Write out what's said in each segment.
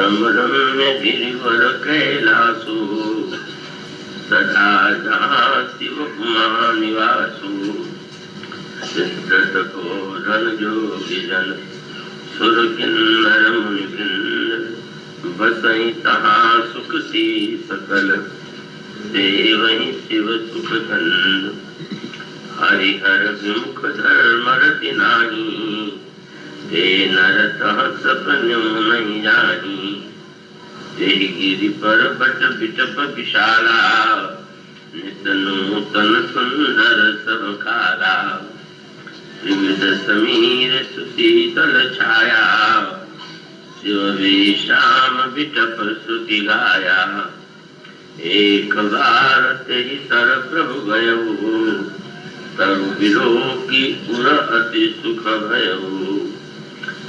परम रम्य गिरिवर कैलासो, सदा जहाँ शिव उमा निवासो। सिद्ध तपोधन जोगी जन सुर किन्नर मुनिवृंद, बसई तहाँ सुखती सकल, सेवई शिव सुख कंद। हरिहर विमुख धर्म रति नाही, ते नर तह सपन्यो नहीं जानी। ते गिरि पर्वत बिटप विशाला, नित नूतन सुंदर सब काला। त्रिविध समीर सुशीतल छाया, शिव विश्राम बिटप श्रुति गाया। एक बार ते तर प्रभु गयऊ, तरु विलोकी उर अति सुख भयऊ।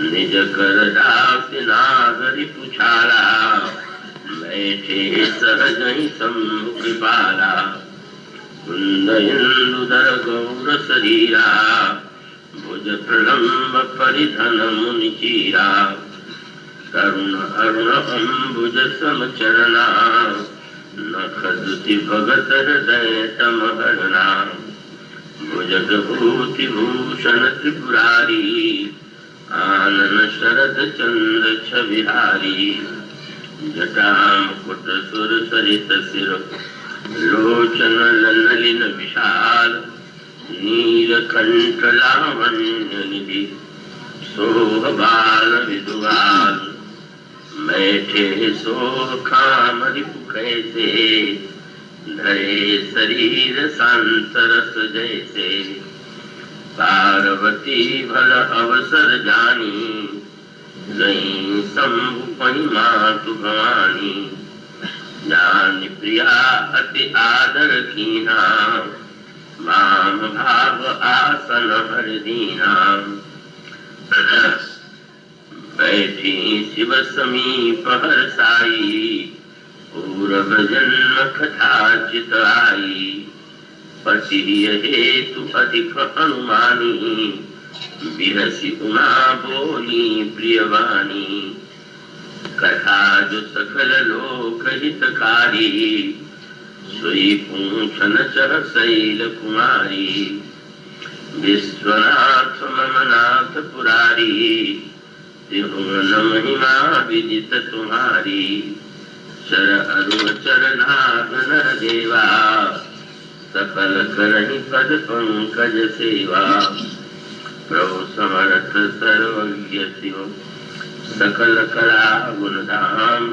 निज कर दास नागरि पुछाला, बैठे सहजहि सम्मुख कृपाला। कुंद इंदुदर गौर शरीरा, भुज प्रलम्ब परिधन मुनि चीरा। तरुण अरुण अम्बुज समचरणा, नख दुति भगत हृदय समहरणा। भुजग भूति भूषण त्रिपुरारी, आनन शरद चंद्र छविहारी। जटा मुकुट सुर सरित सिर, लोचन ललिन विशाल। नीलकंठ लावण्य निधि, सोह बाल विदुवाल। बैठे सोह खाम रिपु कैसे, धरे शरीर शांत रस जैसे। पार्वती भल अवसर जानी, नहीं शंभु पहि मातु भवानी। जानि प्रिया अति आदर कीना, माम भाव आसन हर दीना। बैठी शिव समीप हर साई, पूर्व जन्म कथा चित आई। पति हेतु अधिक अनुमानी, बिहसी उमा बोली प्रियवाणी। कथा जो सकल लोक हितकारी, सोई पूछन चह शैल कुमारी। विश्वनाथ ममनाथ पुरारी, त्रिभुवन महिमा विदित तुम्हारी। चर अरुण चरनाग नर देवा, सकल करहि पद पंकज सेवा। प्रभु समर्थ सर्वज्ञ शिव, सकल कला गुण धाम।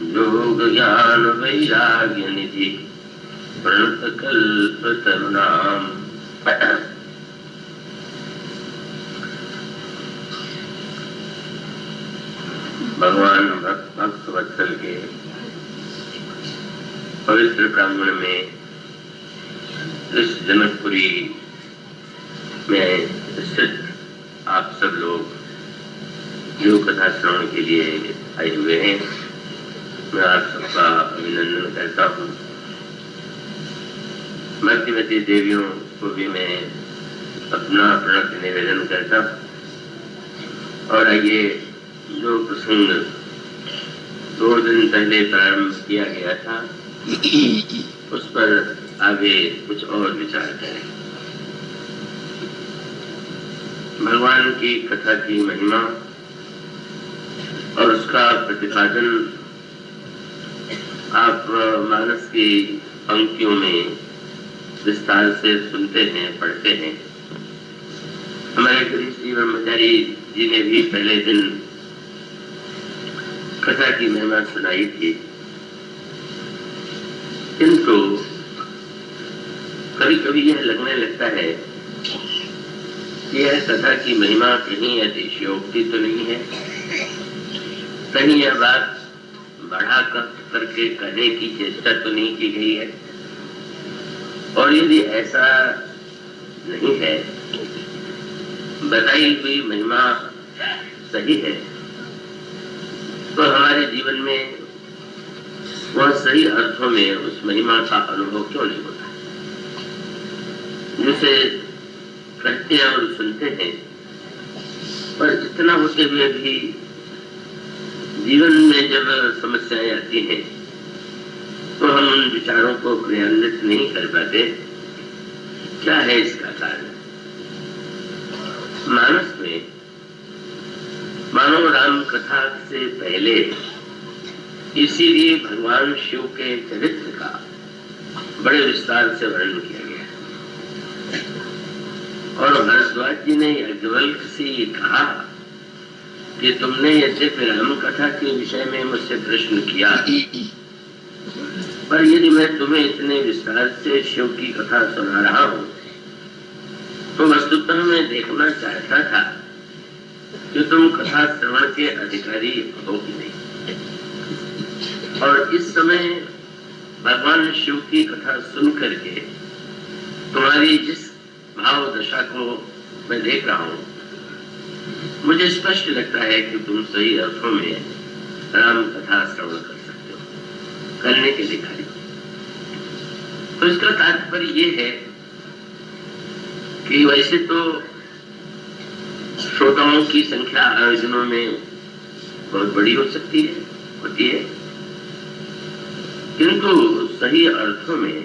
योग ज्ञान वैराग्य निधि, प्रणत कल्प तरुणाम। भगवान भक्त वत्सल के पवित्र प्रांगण में, इस जनकपुरी में स्थित आप सब लोग जो कथा श्रवण के लिए आए हुए हैं, मैं आप सबका अभिनंदन करता हूँ। मध्यमती देवियों को भी मैं अपना प्रणत निवेदन करता हूँ। और आइए, जो प्रसंग 2 दिन पहले प्रारंभ किया गया था, उस पर आगे कुछ और विचार करें। भगवान की कथा की महिमा और उसका प्रतिपादन आप मानस की पंक्तियों में विस्तार से सुनते हैं, पढ़ते हैं। हमारे गुरु श्री ब्रह्मचारी जी ने भी पहले दिन कथा की महिमा सुनाई थी, किंतु कभी कभी यह लगने लगता है कि यह कथा की महिमा कहीं अतिशयोक्ति तो नहीं है, कहीं यह बात बढ़ा करके कहने की चेष्टा तो नहीं की गई है। और यदि ऐसा नहीं है, बताई हुई महिमा सही है, तो हमारे जीवन में वह सही अर्थों में उस महिमा का अनुभव क्यों नहीं होता? जिसे कहते हैं और सुनते हैं, पर इतना होते हुए भी जीवन में जब समस्याएं आती हैं तो हम उन विचारों को क्रियान्वित नहीं कर पाते। क्या है इसका कारण? मानस में मानव राम कथा से पहले इसीलिए भगवान शिव के चरित्र का बड़े विस्तार से वर्णन किया गया और भारद्वाज जी ने याज्ञवल्क्य से ये कहा कि तुमने यद्यपि राम कथा के विषय में मुझसे प्रश्न किया, पर यदि मैं तुम्हें इतने विस्तार से शिव की कथा सुना रहा हूं तो वस्तुतः मैं देखना चाहता था कि तुम कथा श्रवण के अधिकारी हो कि नहीं। और इस समय भगवान शिव की कथा सुन करके तुम्हारी जिस भाव दशा को मैं देख रहा हूं, मुझे स्पष्ट लगता है कि तुम सही अर्थों में राम कथा श्रवण कर सकते हो, करने के अधिकारी। तो इसका तात्पर्य ये है कि वैसे तो श्रोताओं की संख्या आयोजनों में बहुत बड़ी हो सकती है, होती है, किंतु सही अर्थों में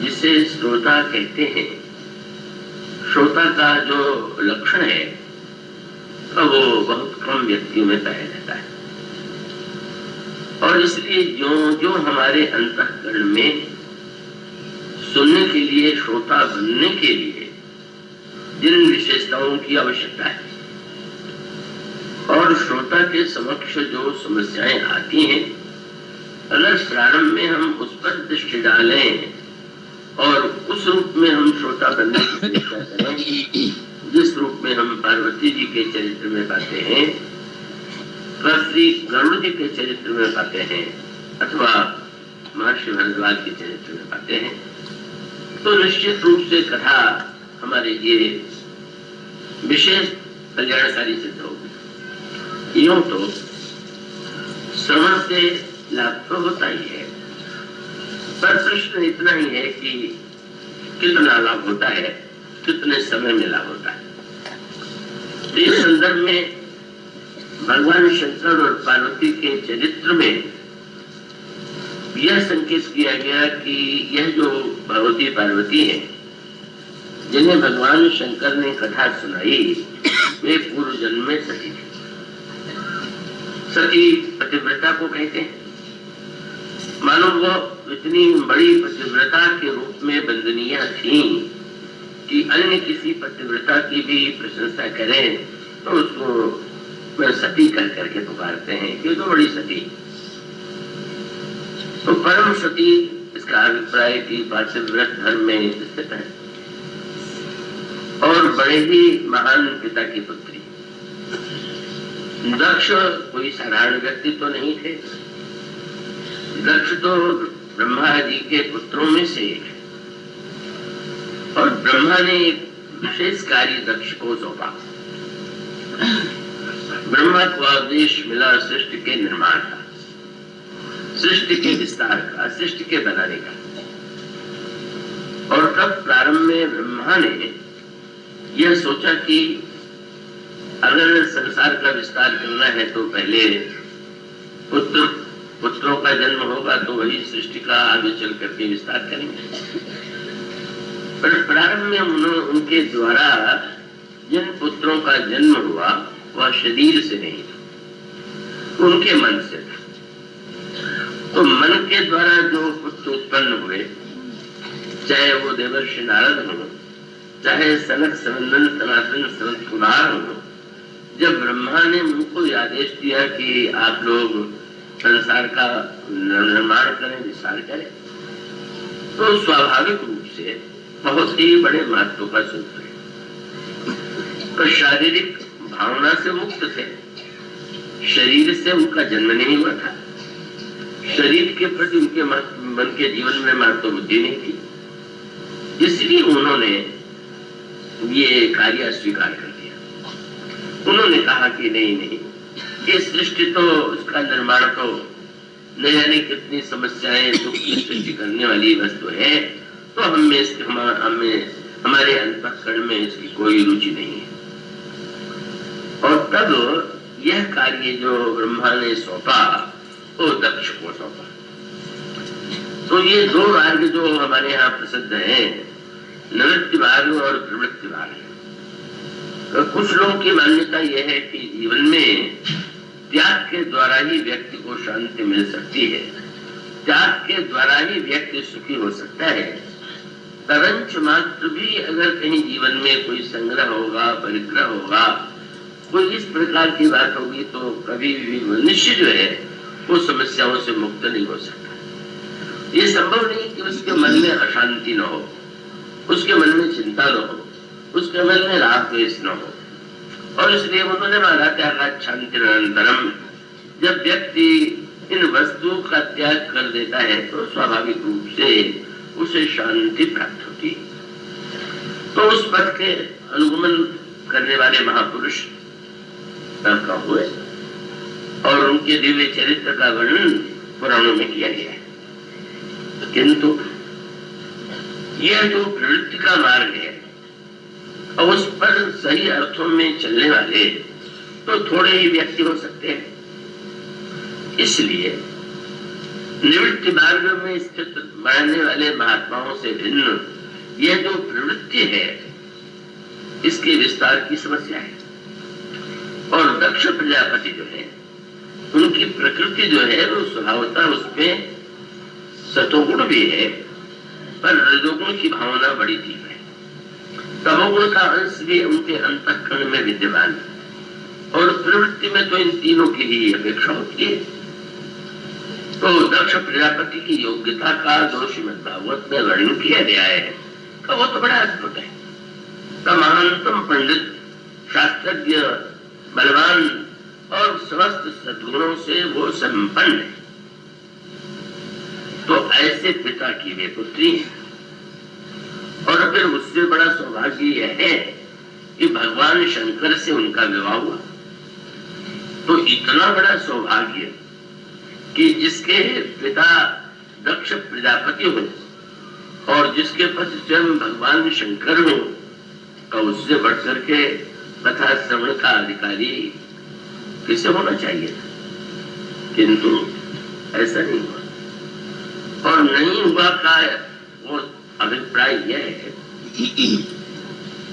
जिसे श्रोता कहते हैं, श्रोता का जो लक्षण है तो वो बहुत कम व्यक्तियों में पाया जाता है। और इसलिए जो हमारे अंतःकरण में सुनने के लिए, श्रोता बनने के लिए जिन विशेषताओं की आवश्यकता है और श्रोता के समक्ष जो समस्याएं आती हैं, अगर प्रारंभ में हम उस पर दृष्टि डालें और उस रूप में हम श्रोता बनने की चेष्टा करें जिस रूप में हम पार्वती जी के चरित्र में पाते हैं, श्री गरुड़ जी के चरित्र में पाते हैं, अथवा महर्षि भारद्वाज के चरित्र में पाते हैं, तो निश्चित रूप से कथा हमारे लिए विशेष कल्याणकारी सिद्ध होगी। यूं तो श्रवण से लाभ तो होता ही है, पर प्रश्न इतना ही है कि कितना लाभ होता है, कितने समय में लाभ होता है। तो इस संदर्भ में भगवान शंकर और पार्वती के चरित्र में यह संकेत किया गया कि यह जो भगवती पार्वती है जिन्हें भगवान शंकर ने कथा सुनाई, वे पूर्व जन्म में सती थी। सती पतिव्रता को कहते हैं। मानो वो इतनी बड़ी पतिव्रता के रूप में वंदनीय थी कि अन्य किसी पतिव्रता की भी प्रशंसा करें तो उसको सती कर करके पुकारते हैं कि तो बड़ी सती। तो परम सती इसका अभिप्राय की पातिव्रत धर्म में स्थित है और बड़े ही महान पिता की पुत्री। दक्ष कोई साधारण व्यक्ति तो नहीं थे। दक्ष तो ब्रह्मा जी के पुत्रों में से एक है और ब्रह्मा ने एक विशेष कार्य दक्ष को सौंपा। ब्रह्मा को आदेश मिला सृष्टि के निर्माण का, सृष्टि के विस्तार का, सृष्टि के बनाने का। और तब प्रारंभ में ब्रह्मा ने यह सोचा कि अगर संसार का विस्तार करना है तो पहले पुत्रों का जन्म होगा तो वही सृष्टि का आगे चल करके विस्तार करेंगे। पर प्रारंभ में उनके द्वारा जिन पुत्रों का जन्म हुआ वह शरीर से नहीं था, उनके मन से था। तो मन के द्वारा जो पुत्र उत्पन्न हुए, चाहे वो देवर्षि नारद हो, चाहे सनक सनंदन सनातन संत कुमार हो, जब ब्रह्मा ने उनको आदेश दिया कि आप लोग संसार का निर्माण करें, विस्तार करें, तो स्वाभाविक रूप से बहुत ही बड़े महत्व का सूत्र है। तो शारीरिक भावना से मुक्त थे, शरीर से उनका जन्म नहीं हुआ था, शरीर के प्रति उनके मन के जीवन में महत्व बुद्धि नहीं थी, इसलिए उन्होंने ये कार्य स्वीकार कर दिया। उन्होंने कहा कि नहीं, ये सृष्टि तो, उसका निर्माण तो न जाने कितनी समस्याएं दुख की सृष्टि करने वाली वस्तु है, तो हमारे अंतःकरण में इसकी कोई रुचि नहीं है। और तब यह कार्य जो ब्रह्मा ने सौंपा वो दक्ष को सौंपा। तो ये दो मार्ग जो हमारे यहाँ प्रसिद्ध हैं, निवृत्ति मार्ग और प्रवृत्ति मार्ग। तो कुछ लोगों की मान्यता यह है कि जीवन में त्याग के द्वारा ही व्यक्ति को शांति मिल सकती है, त्याग के द्वारा ही व्यक्ति सुखी हो सकता है। तरंच मात्र भी अगर कहीं जीवन में कोई संग्रह होगा, परिग्रह होगा, कोई इस प्रकार की बात होगी तो कभी भी मनुष्य जो है वो समस्याओं से मुक्त नहीं हो सकता। ये संभव नहीं कि उसके मन में अशांति न हो, उसके मन में चिंता न हो, उसके मन में राग द्वेष न हो। और इसलिए उन्होंने माना त्याग शांति निरंतरम। जब व्यक्ति इन वस्तुओं का त्याग कर देता है तो स्वाभाविक रूप से उसे शांति प्राप्त होती। तो उस पद के अनुगमन करने वाले महापुरुष का हुए और उनके दिव्य चरित्र का वर्णन पुराणों में किया गया है। किंतु यह जो प्रवृत्ति का मार्ग है और उस पर सही अर्थों में चलने वाले तो थोड़े ही व्यक्ति हो सकते हैं। इसलिए निवृत्ति मार्ग में स्थित मानने वाले महात्माओं से भिन्न यह जो प्रवृत्ति है इसके विस्तार की समस्या है। और दक्ष प्रजापति जो है उनकी प्रकृति जो है वो स्वभावतः उसमें सतोगुण भी है पर रजोगुण की भावना बड़ी तीव्र है। तमोगुण का अंश भी उनके अंतःकरण में विद्यमान है और प्रवृत्ति में तो इन तीनों की ही अपेक्षा होती है। तो दक्ष प्रजापति की योग्यता का जो श्रीमद् भागवत में वर्णन किया गया है वो तो बड़ा अद्भुत है। महानतम पंडित, शास्त्रज्ञ, बलवान और समस्त सद्गुणों से वो संपन्न है। तो ऐसे पिता की वे पुत्री है। और फिर उससे बड़ा सौभाग्य यह है कि भगवान शंकर से उनका विवाह हुआ। तो इतना बड़ा सौभाग्य कि जिसके पिता दक्ष प्रजापति हो और जिसके पति स्वयं भगवान शंकर हो का उससे बढ़कर के कथा श्रवण का अधिकारी किसे होना चाहिए था। किंतु ऐसा नहीं हुआ। और नहीं हुआ का वो अभिप्राय यह है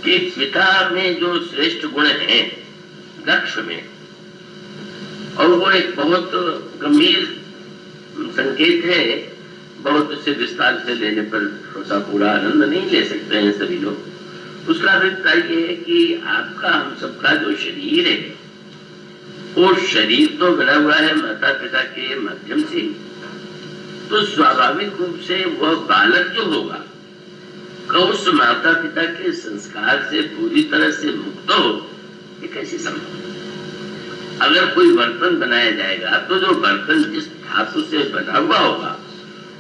कि पिता में जो श्रेष्ठ गुण है दक्ष में, और वो एक बहुत गंभीर संकेत है, बहुत से विस्तार से लेने पर उसका पूरा आनंद नहीं ले सकते हैं सभी लोग। उसका अभिप्राय ये है कि आपका हम सबका जो शरीर है वो शरीर तो बना हुआ है माता पिता के माध्यम से, तो स्वाभाविक रूप से वह बालक जो होगा उस माता पिता के संस्कार से पूरी तरह से मुक्त हो, ये कैसे संभव। अगर कोई बर्तन बनाया जाएगा तो जो बर्तन जिस धातु से बना हुआ होगा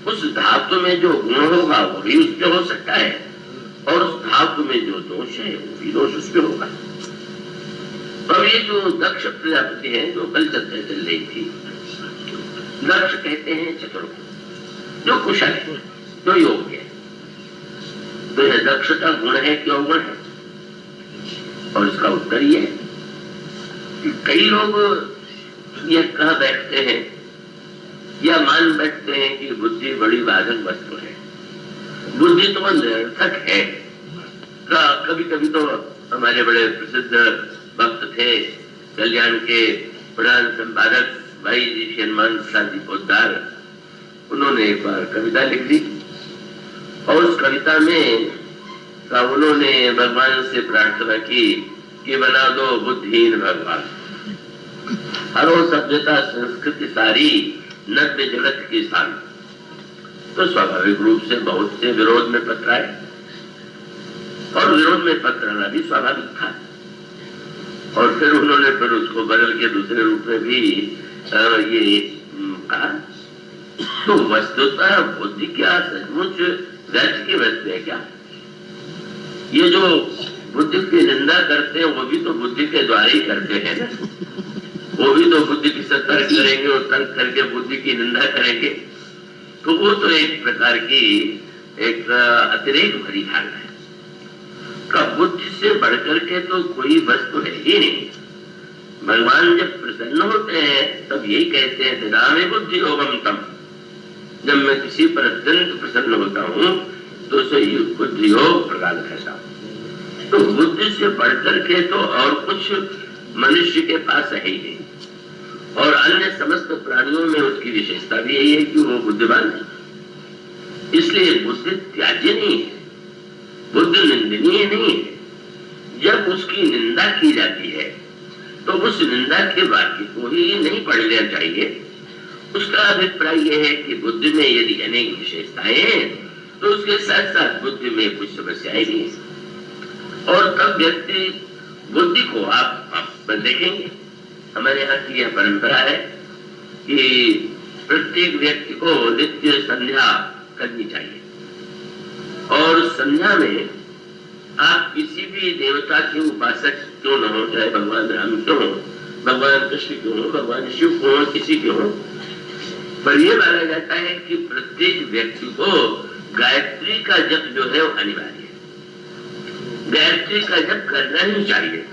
उस धातु में जो गुण होगा वो भी उसमें हो सकता है और उस धातु में जो दोष है वो भी दोष उसमें होगा। और ये जो दक्ष प्रजापति है जो कल चर्चा चल रही थी, दक्ष कहते हैं चतुर को, जो कुशल है, जो योग्य है। तो यह दक्ष का गुण है कि अवगुण है। और इसका उत्तर ये है कि कई लोग ये कह बैठते हैं या मान बैठते हैं कि बुद्धि बड़ी बाधक वस्तु है, बुद्धि तो निरर्थक है। कभी कभी तो हमारे बड़े प्रसिद्ध भक्त थे कल्याण के प्रधान संपादक भाई जी हनुमान शादी पोद्दार, उन्होंने एक बार कविता लिख दी और उस कविता में उन्होंने भगवान से प्रार्थना की कि बना दो बुद्धिहीन भगवान, हरो सभ्यता संस्कृति सारी नव्य जगत की शान। तो स्वाभाविक रूप से बहुत से विरोध में पथराए और विरोध में पथराना भी स्वाभाविक था। और फिर उन्होंने फिर उसको बदल के दूसरे रूप में भी ये कहा, तो वस्तुतः बुद्धि क्या सचमुच व्यर्थ की वस्तु है क्या? ये जो बुद्धि की निंदा करते हैं वो भी तो बुद्धि के द्वारा ही करते हैं ना। वो भी तो बुद्धि की तर्क करेंगे और तर्क करके बुद्धि की निंदा करेंगे। तो वो तो एक प्रकार की एक अतिरेक भरी धारणा है। बुद्धि से बढ़कर के तो कोई वस्तु है ही नहीं। भगवान जब प्रसन्न होते हैं तब यही कहते हैं दामे बुद्धि योगम तम। जब मैं किसी पर अत्यंत प्रसन्न होता हूँ तो उसे बुद्धि योग प्रदान करता हूँ। तो बुद्धि से बढ़कर के तो और कुछ मनुष्य के पास है ही नहीं, और अन्य समस्त प्राणियों में उसकी विशेषता भी यही है कि वो बुद्धिमान है। इसलिए बुद्धि त्याज्य नहीं है, बुद्धि निंदनीय नहीं है। जब उसकी निंदा की जाती है तो उस निंदा के वाक्य को ही नहीं पढ़ लेना चाहिए। उसका अभिप्राय यह है कि बुद्धि में यदि अनेक विशेषताएं हैं तो उसके साथ साथ बुद्धि में कुछ समस्याएं भी हैं। और तब व्यक्ति बुद्धि को आप देखेंगे, हमारे यहाँ की यह परंपरा है कि प्रत्येक व्यक्ति को नित्य संध्या करनी चाहिए, और संध्या में आप किसी भी देवता के उपासक क्यों न हो, चाहे भगवान राम क्यों हो, भगवान कृष्ण क्यों हो, भगवान शिव क्यों हो, किसी क्यों हो, पर यह माना जाता है कि प्रत्येक व्यक्ति को गायत्री का जप जो है वो अनिवार्य है। गायत्री का जप करना ही चाहिए,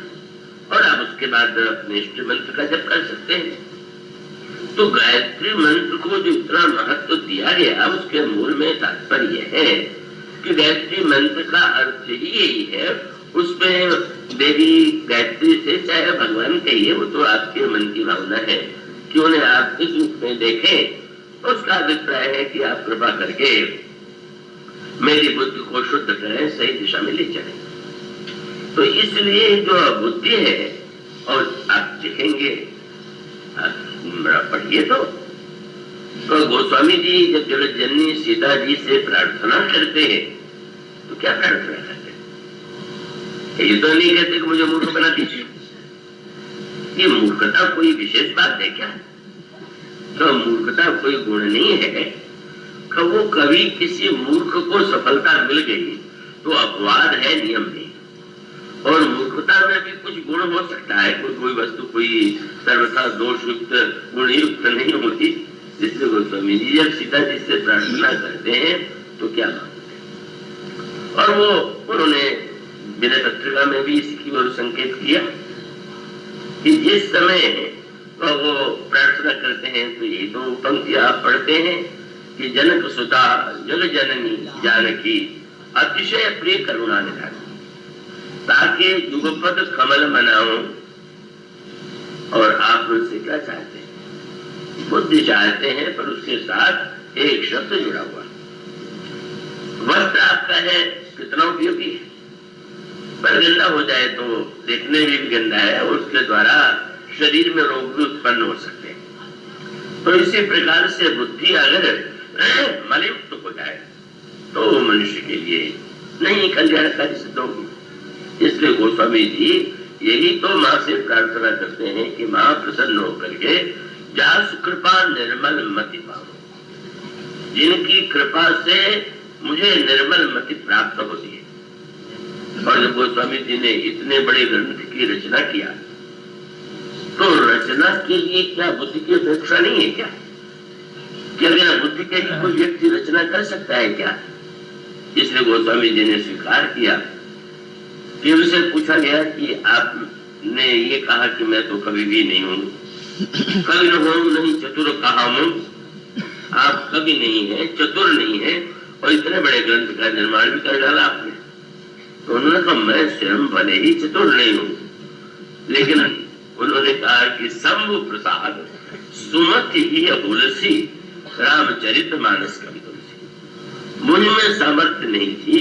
और आप उसके बाद अपने इष्ट मंत्र का जप कर सकते हैं। तो गायत्री मंत्र को जो इतना महत्व दिया गया, उसके मूल में तात्पर्य है कि गायत्री मंत्र का अर्थ ही यही है। उसमें देवी गायत्री से चाहे भगवान कहिए, वो तो आपके मन की भावना है कि उन्हें आप इस रूप में देखें। उसका अभिप्राय है कि आप कृपा करके मेरी बुद्धि को शुद्ध करें, सही दिशा में ले चलें। तो इसलिए जो बुद्धि है, और आप देखेंगे, पढ़िए तो गोस्वामी जी जब जगत जननी सीता जी से प्रार्थना करते हैं तो क्या प्रार्थना करते हैं? ये तो नहीं कहते कि मुझे मूर्ख बना दीजिए। ये मूर्खता कोई विशेष बात है क्या? तो मूर्खता कोई गुण नहीं है। वो कभी किसी मूर्ख को सफलता मिल गई तो अपवाद है, नियम नहीं। और मूर्खता में भी कुछ गुण हो सकता है, कोई वस्तु कोई सर्वथा दोषयुक्त गुणयुक्त नहीं होती। इसलिए गोस्वामी जी जब सीता जी से प्रार्थना करते हैं तो क्या मांगते हैं, और वो उन्होंने विनय पत्रिका में भी इसकी ओर संकेत किया कि जिस समय वो प्रार्थना करते हैं तो ये दो पंक्तियां आप पढ़ते हैं कि जनक सुता जग जननी जानकी अतिशय प्रिय करुणा निधान, ताकि युगपद कमल मनाओ। और आप उनसे क्या चाहते हैं? बुद्धि चाहते हैं, पर उसके साथ एक शब्द जुड़ा हुआ। वस्त्र आपका है, कितना उपयोगी है, पर गंदा हो जाए तो देखने में भी गंदा है, और उसके द्वारा शरीर में रोग भी उत्पन्न हो सकते हैं। तो इसी प्रकार से बुद्धि अगर मलयुक्त हो जाए तो मनुष्य के लिए नहीं कल्याणकारी सिद्ध होगी। इसलिए गोस्वामी जी यही तो माँ से प्रार्थना करते हैं कि माँ प्रसन्न होकर के जास कृपा निर्मल मति पाओ, जिनकी कृपा से मुझे निर्मल मति प्राप्त होती है। और जब गोस्वामी जी ने इतने बड़े ग्रंथ की रचना किया तो रचना के लिए क्या बुद्धि की अपेक्षा नहीं है क्या? क्या बिना बुद्धि के ही कोई व्यक्ति रचना कर सकता है क्या? इसलिए गोस्वामी जी ने स्वीकार किया कि उनसे पूछा गया कि आपने ये कहा कि मैं तो कभी भी नहीं हूं, कभी न हो नहीं चतुर कहा हूं। आप कभी नहीं है, चतुर नहीं है, और इतने बड़े ग्रंथ का निर्माण भी कर डाला आपने। तो उन्होंने कहा मैं स्वयं भले ही चतुर नहीं हूं, लेकिन उन्होंने कहा कि शंभु प्रसाद सुमति ही अबुलसी रामचरित मानस कवि तुलसी। मुझ में सामर्थ्य नहीं थी,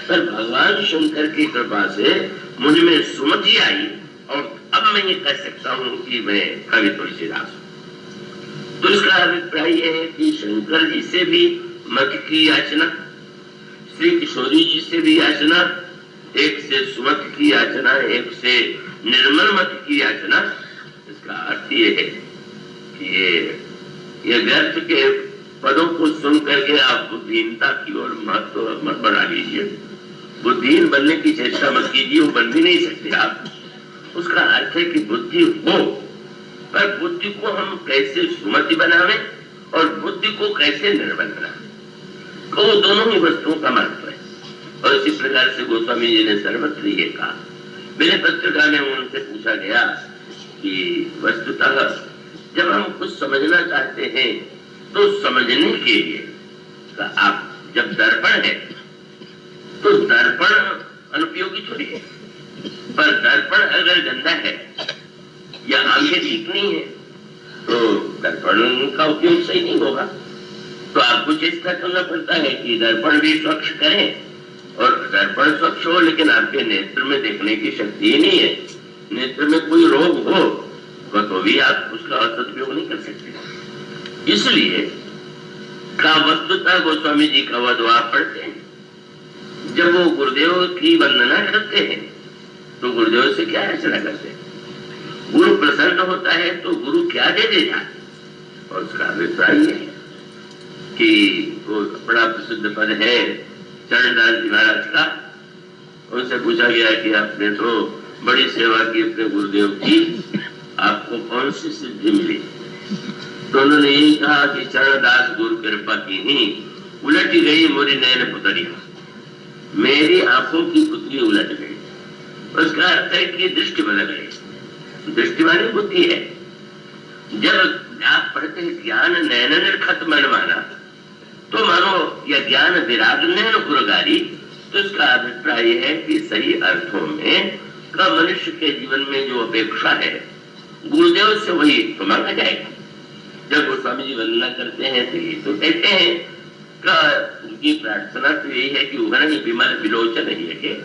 पर भगवान शंकर की कृपा से मुझ में सुमति आई, और अब मैं ये कह सकता हूं कि मैं कवि तुलसीदास हूं। तो इसका अभिप्राय यह है कि शंकर जी से भी मत की याचना, श्री किशोरी जी से भी याचना, एक से सुमत की याचना, एक से निर्मल मत की याचना। इसका अर्थ ये है कि ये व्यर्थ के पदों को सुन करके आप बुद्धिहीनता की ओर मत बढ़ा लीजिए। बुद्धिहीन बनने की चेष्टा मत कीजिए, वो बन भी नहीं सकते आप। उसका अर्थ है कि बुद्धि हो, पर बुद्धि को हम कैसे सुमति बनावे और बुद्धि को कैसे निर्मल बनावे, तो दोनों ही वस्तुओं का महत्व है। और इसी प्रकार से गोस्वामी जी ने सर्वत्र ये कहा। मेरे पत्रिका में उनसे पूछा गया कि वस्तुतः जब हम कुछ समझना चाहते हैं तो समझने के लिए आप जब दर्पण है तो दर्पण अनुपयोगी थोड़ी है, पर दर्पण अगर गंदा है या आंखें ठीक नहीं है तो दर्पण का उपयोग सही नहीं होगा। तो आपको चेष्टा करना पड़ता है कि दर्पण भी स्वच्छ करें, और दर्पण स्वच्छ हो लेकिन आपके नेत्र में देखने की शक्ति ही नहीं है, नेत्र में कोई रोग हो तो भी आप उसका सदुपयोग नहीं कर सकते। इसलिए का वस्तुतः गोस्वामी जी का वह पढ़ते हैं, जब वो गुरुदेव की वंदना करते हैं तो गुरुदेव से क्या याचना करते हैं? गुरु प्रसन्न होता है तो गुरु क्या दे देता, और उसका अभिप्राय है कि वो बड़ा प्रसिद्ध पद है चरणदास जी महाराज का। उनसे पूछा गया कि आपने तो बड़ी सेवा की अपने गुरुदेव की, आपको कौन सी सिद्धि मिली? तो उन्होंने यही कहा कि चरणदास गुरु कृपा की ही उलट गई मोरी नयन पुतरिया, मेरी आंखों की पुतली उलट गई। उसका अर्थ है कि दृष्टि बदल गई। दृष्टि वाली बुद्धि है। जब आप पढ़ते हैं ज्ञान नैन निर्खत मन माना, तो मानो यह ज्ञान विराग नैन गुरगारी, तो इसका अभिप्राय है कि सही अर्थों में का मनुष्य के जीवन में जो अपेक्षा है गुरुदेव से वही तो मांगा जाएगा। जब गोस्वामी जी वंदना करते हैं तो ये तो कहते हैं का उनकी प्रार्थना तो यही है कि उभरणी विमल विलोचन ही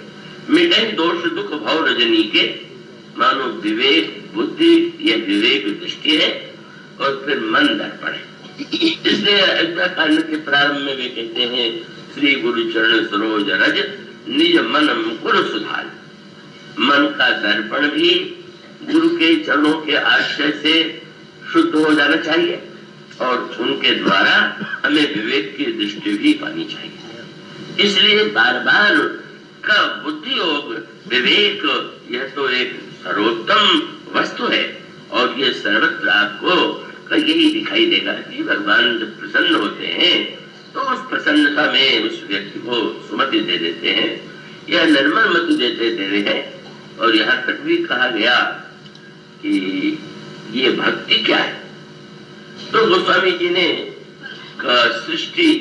मिटे दोष दुख भाव रजनी के, मानो विवेक बुद्धि यह विवेक दृष्टि है और फिर मन दर्पण है। इसलिए अयोध्या कांड के प्रारंभ में वे कहते हैं श्री गुरु चरण सरोज रज निज मन मुकुर सुधार। मन का दर्पण भी गुरु के चरणों के आश्रय से शुद्ध हो जाना चाहिए और उनके द्वारा हमें विवेक की दृष्टि भी पानी चाहिए। इसलिए बार बार का बुद्धि योग विवेक यह तो एक सर्वोत्तम वस्तु है, और ये सर्वत्र आपको यही दिखाई देगा कि भगवान जब प्रसन्न होते हैं तो उस प्रसन्नता में उस व्यक्ति को सुमति दे देते हैं, यह निर्मल मति देते रहे हैं। और यहाँ तक भी कहा गया कि ये भक्ति क्या है। तो गोस्वामी जी ने सृष्टि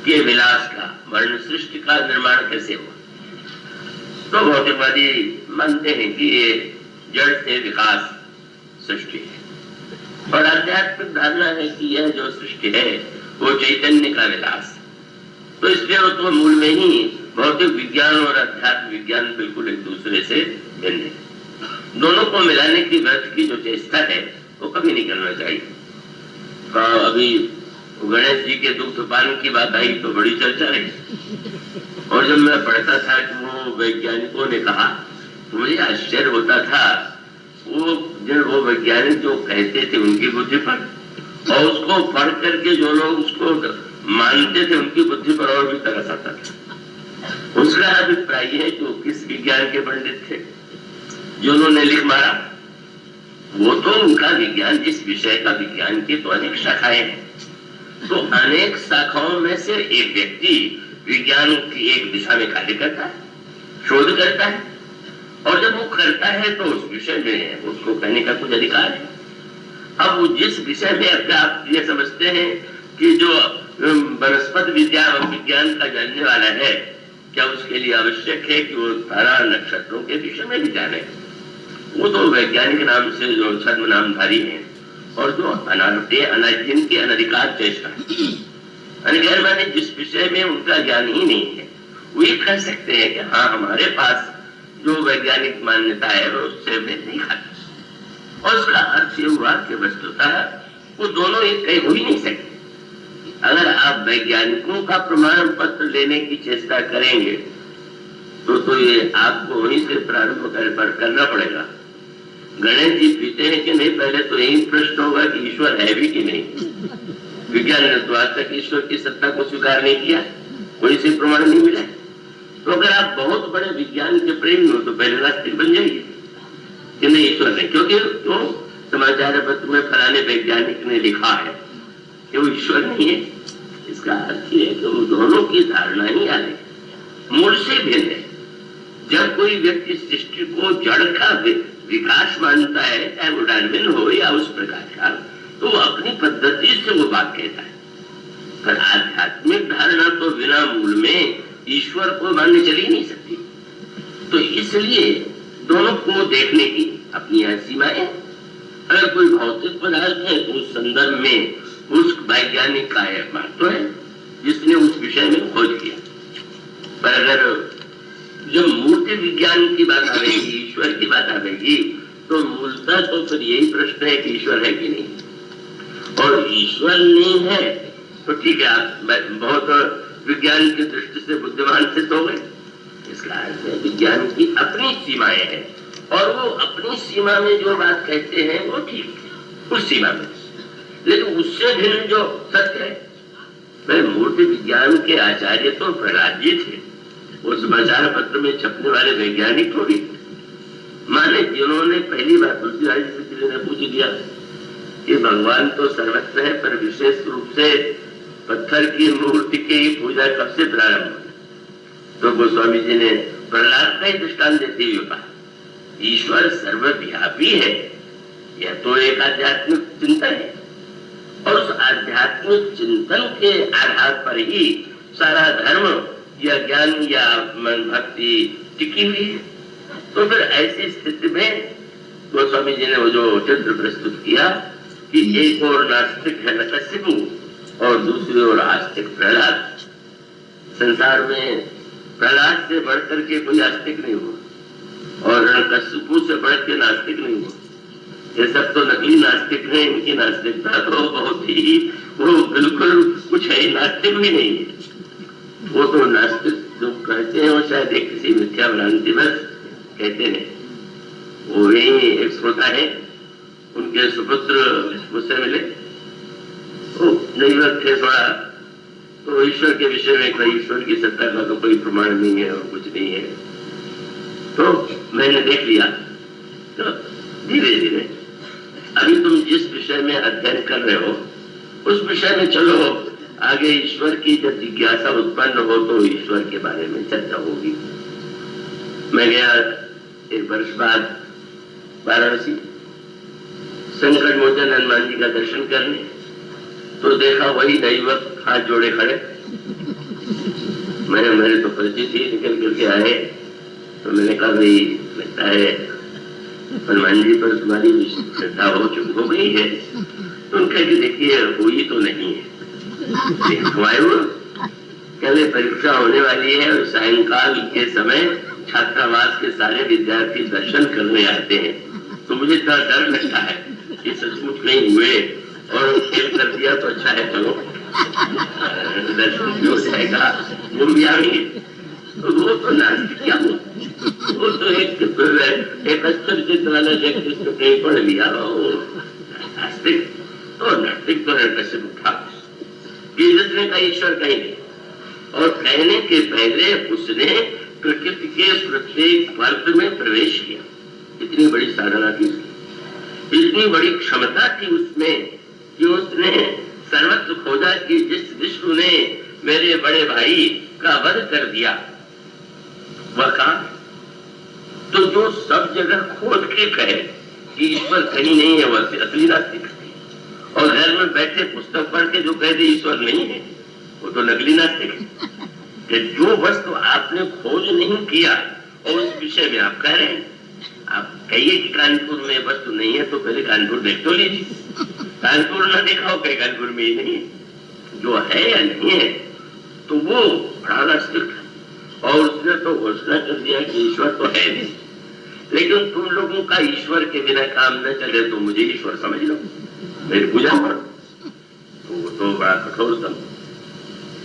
के विलास का वर्ण, सृष्टि का निर्माण कैसे हुआ, तो भौतिकवादी मानते हैं कि ये जड़ से विकास सृष्टि है, और आध्यात्मिक धारणा है कि यह जो सृष्टि है वो चैतन्य का विलास। तो इसलिए वो तो मूल में ही भौतिक विज्ञान और अध्यात्म विज्ञान बिल्कुल एक दूसरे से भिन्न है। दोनों को मिलाने की व्यर्थ की जो चेष्टा है वो कभी नहीं करना चाहिए। तो अभी गणेश जी के दुग्ध पान की बात आई तो बड़ी चर्चा रही, और जब मैं पढ़ता था कि वो वैज्ञानिकों ने कहा तो मुझे आश्चर्य होता था। वो वैज्ञानिक जो कहते थे उनकी बुद्धि पर, और उसको पढ़ करके जो लोग उसको मानते थे उनकी बुद्धि पर और भी तरस आता था। उसका अभिप्राय है कि वो किस विज्ञान के पंडित थे जिन्होंने लिख मारा, वो तो उनका विज्ञान, जिस विषय का विज्ञान की तो अनेक शाखाएं हैं, तो अनेक शाखाओं में से एक व्यक्ति विज्ञान की एक दिशा में कार्य करता है, शोध करता है, और जब वो करता है तो उस विषय में उसको कहने का कुछ अधिकार है। अब वो जिस विषय में अपने आप ये समझते हैं कि जो वनस्पति विद्या और विज्ञान का जानने वाला है, क्या उसके लिए आवश्यक है कि वो तारा नक्षत्रों के विषय में भी जाने? वो तो वैज्ञानिक नाम से जो छद्म नामधारी हैं, और जो जिनकी अनधिकार चेष्टा है, माने जिस विषय में उनका ज्ञान ही नहीं है, वो ये कह सकते हैं कि हाँ हमारे पास जो वैज्ञानिक मान्यता है वो उससे भेद नहीं खाता। और उसका अर्थ ये हुआ कि वस्तुतः वो दोनों एक कहीं हो ही नहीं सकते। अगर आप वैज्ञानिकों का प्रमाण पत्र लेने की चेष्टा करेंगे तो ये आपको वहीं से प्रारंभ करना पड़ेगा। गणेश जी पीते हैं कि नहीं, पहले तो यही प्रश्न होगा कि ईश्वर है भी कि नहीं। विज्ञान ने तो आज तक ईश्वर की सत्ता को स्वीकार नहीं किया, कोई से प्रमाण नहीं मिला। तो अगर आप बहुत बड़े विज्ञान के प्रेमी हो तो पहले नास्तिक बन जाइए कि नहीं ईश्वर नहीं, क्योंकि तो समाचार पत्र में फलाने वैज्ञानिक ने लिखा है कि वो ईश्वर नहीं है। इसका अर्थ है कि वो दोनों की धारणा ही अलग है, मूल से भिन्न है। जब कोई व्यक्ति सृष्टि को जड़ का विकास मानता है, चाहे वो डार्विन हो या उस प्रकार का, तो वो अपनी पद्धति से वो बात कहता है। पर आध्यात्मिक धारणा तो बिना मूल में ईश्वर को मानने चल ही नहीं सकती। तो इसलिए दोनों को देखने की अपनी यहाँ सीमाएं। अगर कोई भौतिक पदार्थ है तो उस संदर्भ में उस वैज्ञानिक का महत्व है जिसने उस विषय में खोज किया। पर अगर जब मूर्ति विज्ञान की बात आएगी, ईश्वर की बात आएगी, तो मूलतः तो फिर यही प्रश्न है कि ईश्वर है कि नहीं। और ईश्वर नहीं है तो ठीक है, आप बहुत विज्ञान की दृष्टि से बुद्धिमान सिद्ध हो गए। इसका अर्थ है विज्ञान की अपनी सीमाएं हैं और वो अपनी सीमा में जो बात कहते हैं वो ठीक है उस सीमा में, लेकिन उससे भिन्न जो सत्य है। मैं मूर्ति विज्ञान के आचार्य तो प्रहलाद जी थे, वो समाचार पत्र में छपने वाले वैज्ञानिक थोड़ी। माने जिन्होंने पहली बार तुलसीदास जी से किसी ने पूछ दिया कि भगवान तो सर्वत्र है, पर विशेष रूप से पत्थर की मूर्ति की पूजा कब से प्रारंभ हुई, तो गोस्वामी जी ने प्रहलाद का ही दृष्टांत देते हुए कहा ईश्वर सर्वव्यापी है। यह तो एक आध्यात्मिक चिंतन है और उस आध्यात्मिक चिंतन के आधार पर ही सारा धर्म या ज्ञान या भक्ति टिकी हुई है। तो फिर ऐसी स्थिति में गोस्वामी जी ने वो जो चित्र प्रस्तुत किया कि एक और नास्तिक है नरकश्यपु और दूसरी ओर आस्तिक प्रहलाद। संसार में प्रहलाद से बढ़कर के कोई आस्तिक नहीं हुआ और नरकश्यपु से बढ़ के नास्तिक नहीं हुआ। ये सब तो नकली नास्तिक है, इनकी नास्तिकता तो बहुत ही वो बिल्कुल कुछ है, नास्तिक भी नहीं है। वो तो नास्तिक जो कहते हैं वो शायद एक किसी मिथ्या भ्रांति बस कहते हैं। वो यही एक श्रोता है, उनके सुपुत्र मुझसे मिले, वो नैवत थे थोड़ा, तो ईश्वर के विषय में कई ईश्वर की सत्ता का तो कोई प्रमाण नहीं है और कुछ नहीं है। तो मैंने देख लिया, तो धीरे धीरे अभी तुम जिस विषय में अध्ययन कर रहे हो उस विषय में चलो, आगे ईश्वर की जब जिज्ञासा उत्पन्न हो तो ईश्वर के बारे में चर्चा होगी। मैं गया एक वर्ष बाद वाराणसी संकट मोचन हनुमान जी का दर्शन करने, तो देखा वही दैवत हाथ जोड़े खड़े। मेरे तो परिचित ही निकल करके आए, तो मैंने कहा भाई लगता है हनुमान जी पर तुम्हारी श्रद्धा हो गई है। तो उनका कि देखिए हुई तो नहीं है, कहले परीक्षा होने वाली है और सायंकाल के समय छात्रावास के सारे विद्यार्थी दर्शन करने आते हैं, तो मुझे इतना डर लगता है कि सचमुच नहीं हुए और फेल कर दिया तो अच्छा है, चलो दर्शन भी हो जाएगा, घूम भी आएंगे। तो वो तो नास्तिक क्या हुआ, वो तो एक अस्तर चित्र वाला व्यक्ति उसको कहीं पढ़ लिया, नास्तिक तो नास्तिक तो कैसे उठा कि जिसने कहा ईश्वर कहीं नहीं, और कहने के पहले उसने प्रकृति के प्रत्येक वर्ग में प्रवेश किया। इतनी बड़ी साधना थी उसकी, इतनी बड़ी क्षमता थी उसमें कि उसने सर्वत्र खोजा कि जिस विष्णु ने मेरे बड़े भाई का वध कर दिया वह कहा। तो जो सब जगह खोद के कहे कि ईश्वर कहीं नहीं है वह असली नास्तिक है, और घर में बैठे पुस्तक पढ़ के जो कह दे ईश्वर नहीं है वो तो नकली नास्तिक है। कि जो वस्तु आपने खोज नहीं किया और उस विषय में आप कह रहे हैं, आप कहिए कि कानपुर में वस्तु नहीं है तो पहले कानपुर देख तो लीजिए, कानपुर ना देखा हो कहीं कानपुर में ही नहीं है, जो है या नहीं है तो वो बड़ा नास्तिक है। और उसने तो घोषणा कर दिया कि ईश्वर तो है नहीं, लेकिन तुम लोगों का ईश्वर के बिना काम न चले तो मुझे ईश्वर समझ लो, मेरी पूजा करो। तो वो तो बड़ा कठोर था,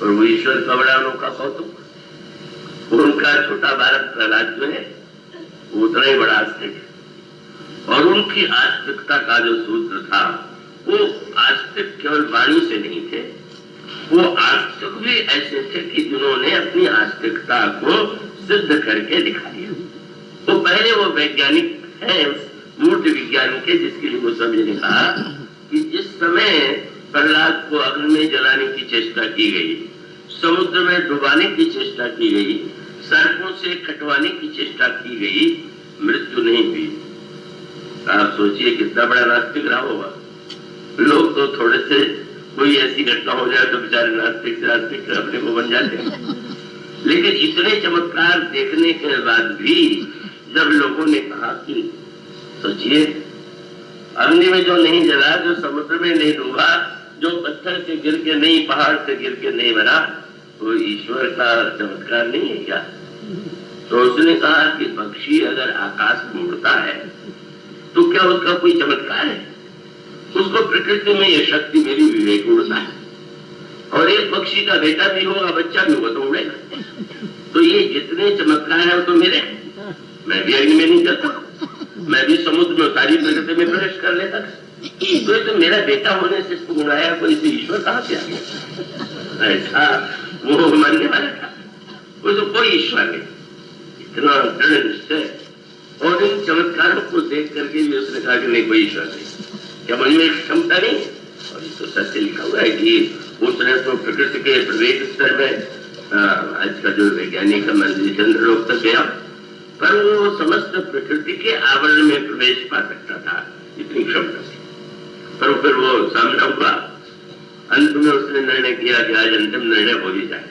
और वो ईश्वर का बड़ा अनोखा कौतुक। उनका छोटा बालक प्रहलाद जो है वो उतना ही बड़ा आस्तिक है, और उनकी आस्तिकता का जो सूत्र था वो आस्तिक केवल वाणी से नहीं थे, वो आस्तिक भी ऐसे थे कि जिन्होंने अपनी आस्तिकता को सिद्ध करके दिखा दिया। तो पहले वो वैज्ञानिक है मूर्ति विज्ञान के, जिसके लिए वो समझ ने कहा कि जिस समय प्रहलाद को अग्नि में जलाने की चेष्टा की गई, समुद्र में डुबाने की चेष्टा की गई, सर्पों से कटवाने की चेष्टा की गई, मृत्यु नहीं हुई। आप सोचिए कितना बड़ा नास्तिक रहा होगा। लोग तो थोड़े से कोई ऐसी घटना हो जाए तो बेचारे नास्तिक से नास्तिक अपने को बन जाते हैं। लेकिन इतने चमत्कार देखने के बाद भी जब लोगों ने कहा कि सोचिए, अग्नि में जो नहीं जला, जो समुद्र में नहीं डूबा, जो पत्थर से गिर के नहीं, पहाड़ से गिर के नहीं मरा, वो ईश्वर का चमत्कार नहीं है क्या? तो उसने कहा कि पक्षी अगर आकाश में उड़ता है तो क्या उसका कोई चमत्कार है? उसको प्रकृति में यह शक्ति मेरी विवेक उड़ता है, और एक पक्षी का बेटा भी होगा, बच्चा भी होगा तो उड़ेगा। तो ये जितने चमत्कार है वो तो मेरे हैं। मैं भी अग्नि में नहीं जाता, मैं भी समुद्र में सारी प्रकृति में प्रवेश कर लेता। तो ये तो मेरा बेटा होने से इसको उड़ाया, कोई इसे ईश्वर कहाँ से आ गया? ऐसा वो मानने वाला था, वो तो कोई ईश्वर नहीं। इतना दृढ़ निश्चय, और इन चमत्कारों को देख करके भी उसने कहा कि नहीं, कोई ईश्वर नहीं। क्या मन में क्षमता नहीं? और ये तो सत्य लिखा हुआ है कि उसने तो प्रकृति के प्रवेग स्तर में, आज का जो वैज्ञानिक चंद्र लोक तक गया, पर वो समस्त प्रकृति के आवरण में प्रवेश पा सकता था, इतनी क्षमता थी। पर फिर वो सामना हुआ। अंत में उसने निर्णय किया कि आज अंतिम निर्णय हो ही जाए,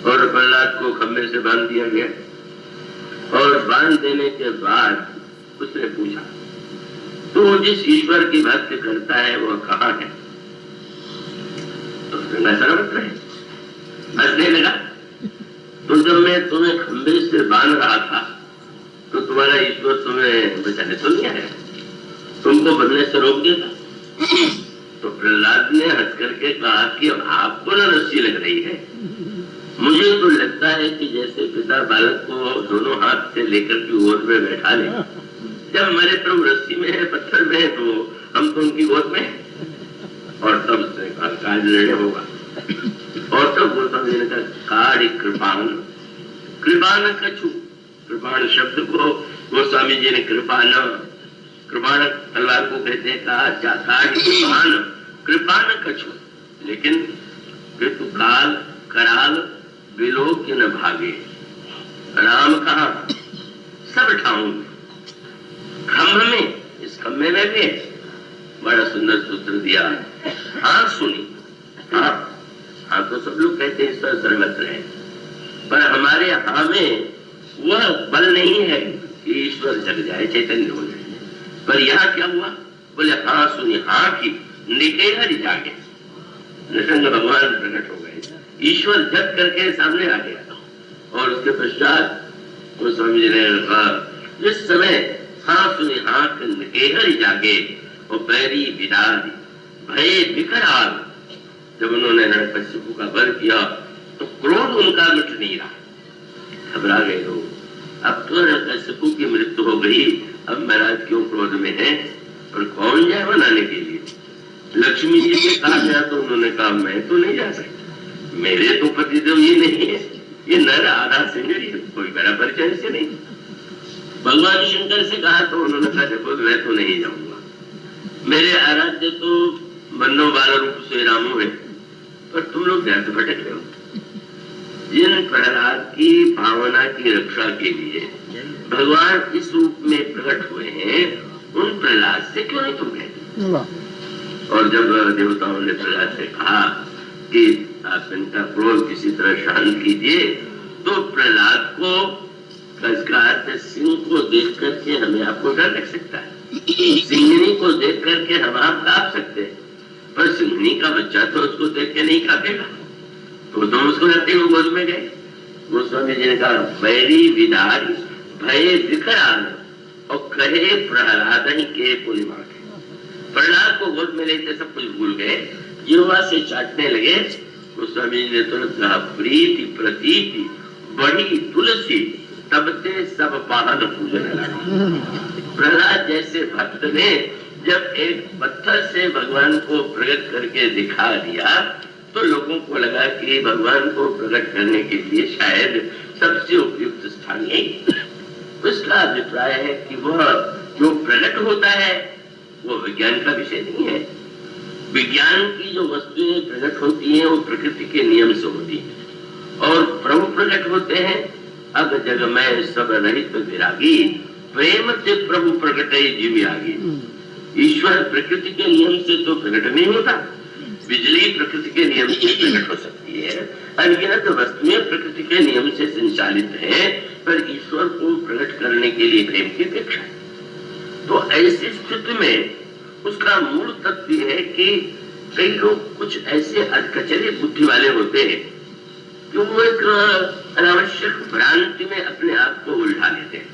और प्रहलाद को खंभे से बांध दिया गया। और बांध देने के बाद उसने पूछा, तो जिस ईश्वर की भक्ति करता है वो कहाँ है? तो उसने सर्वत्र है। हंसने लगा, तो जब मैं तुम्हें खंभे से बांध रहा था तो तुम्हारा ईश्वर तुम्हें बचाने तो नहीं आया, तुमको बनने से रोक दिया था। तो प्रहलाद ने हंस करके कहा कि आपको ना रस्सी लग रही है, मुझे तो लगता है कि जैसे पिता बालक को दोनों हाथ से लेकर की गोद में बैठा ले। जब हमारे प्रभु रस्सी में है, पत्थर में है, तो हम तो उनकी गोद में है। और तब उसने कहा काज निर्णय होगा। और तब गोस्वामी जी ने कहा काड़ी कृपाण, कृपाण कछु। कृपाण शब्द को गोस्वामी जी ने कृपाण, कृपाण तलवार को कहते हैं, कहा काड़ी कृपाण, कृपाण कछु। लेकिन ऋतु काल कराल विलोक के न भागे, राम कहा सब ठाऊं में। खम्भ में, इस खम्भे में भी बड़ा सुंदर सूत्र दिया है। हाँ सुनी, हाँ तो सब लोग कहते हैं ईश्वर सर्वत्र है, पर हमारे हाँ में वह बल नहीं है कि ईश्वर जग जाए, चैतन्य हो जाए। पर यहाँ क्या हुआ? बोले हाँ सुनी, हाँ की निकेहर जागे, निसंग भगवान प्रकट हो गए, ईश्वर जग करके सामने आ गया। और उसके पश्चात गोस्वामी जी ने कहा जिस समय हाँ सुनी हाँ निकेहर जागे और पैरी विदारी भय विकराल। जब उन्होंने हिरण्यकश्यप का वध किया तो क्रोध उनका मिट नहीं रहा, घबरा गए लोग। अब तो हिरण्यकश्यप की मृत्यु हो गई, अब महाराज क्यों क्रोध में है? और कौन जाए बनाने के लिए? लक्ष्मी जी से कहा गया तो उन्होंने कहा मैं तो नहीं जा सकता, मेरे तो पतिदेव ये नहीं है, ये नर आधा से मेरी कोई बड़ा परिचय से नहीं। भगवान शंकर से कहा तो उन्होंने कहा देखो मैं तो नहीं जाऊंगा, मेरे आराध्य तो बन्नो बाल रूप से रामो है, पर तुम लोग ध्यान से भटक रहे हो। जिन प्रहलाद की भावना की रक्षा के लिए भगवान इस रूप में प्रकट हुए हैं, उन प्रहलाद से क्यों नहीं तुम कहते? और जब देवताओं ने प्रहलाद से कहा कि आप इनका क्रोध किसी तरह शांत कीजिए, तो प्रहलाद को सिंह को देख करके हमें आपको डर लग सकता है, सिंहनी को देख करके हम आप कांप सकते हैं, पर सिंहनी का बच्चा तो उसको देख के नहीं कांपेगा। तो तुम उसको रखते हुए गोद में गए। गोस्वामी जी ने कहा बैरी विदारी भय विकराल और कहे प्रहलाद ही के पूर्णिमा के। प्रहलाद को गोद में लेते सब कुछ भूल गए, युवा से चाटने लगे। गोस्वामी जी ने तुरंत कहा प्रीति प्रतीति बड़ी तुलसी तब से सब पाहन पूजन लगा। प्रहलाद जैसे भक्त ने जब एक पत्थर से भगवान को प्रकट करके दिखा दिया तो लोगों को लगा कि भगवान को प्रकट करने के लिए शायद सबसे उपयुक्त स्थान यही। उसका अभिप्राय है कि वह जो प्रकट होता है वो विज्ञान का विषय नहीं है। विज्ञान की जो वस्तुएं प्रकट होती हैं वो प्रकृति के नियम से होती हैं, और प्रभु प्रकट होते हैं अग जग में सब रहित विरागी, प्रेम से प्रभु प्रकटे जीव आगे। ईश्वर प्रकृति के नियम से तो प्रकट नहीं होता, बिजली प्रकृति के नियम से प्रकट हो सकती है, अनगिनत वस्तुएं प्रकृति के नियम से संचालित है, पर ईश्वर को प्रकट करने के लिए प्रेम की अपेक्षा है। तो ऐसी स्थिति में उसका मूल तत्व है कि कई लोग कुछ ऐसे अधकचरे बुद्धि वाले होते हैं कि वो एक अनावश्यक भ्रांति में अपने आप को उलझा लेते हैं,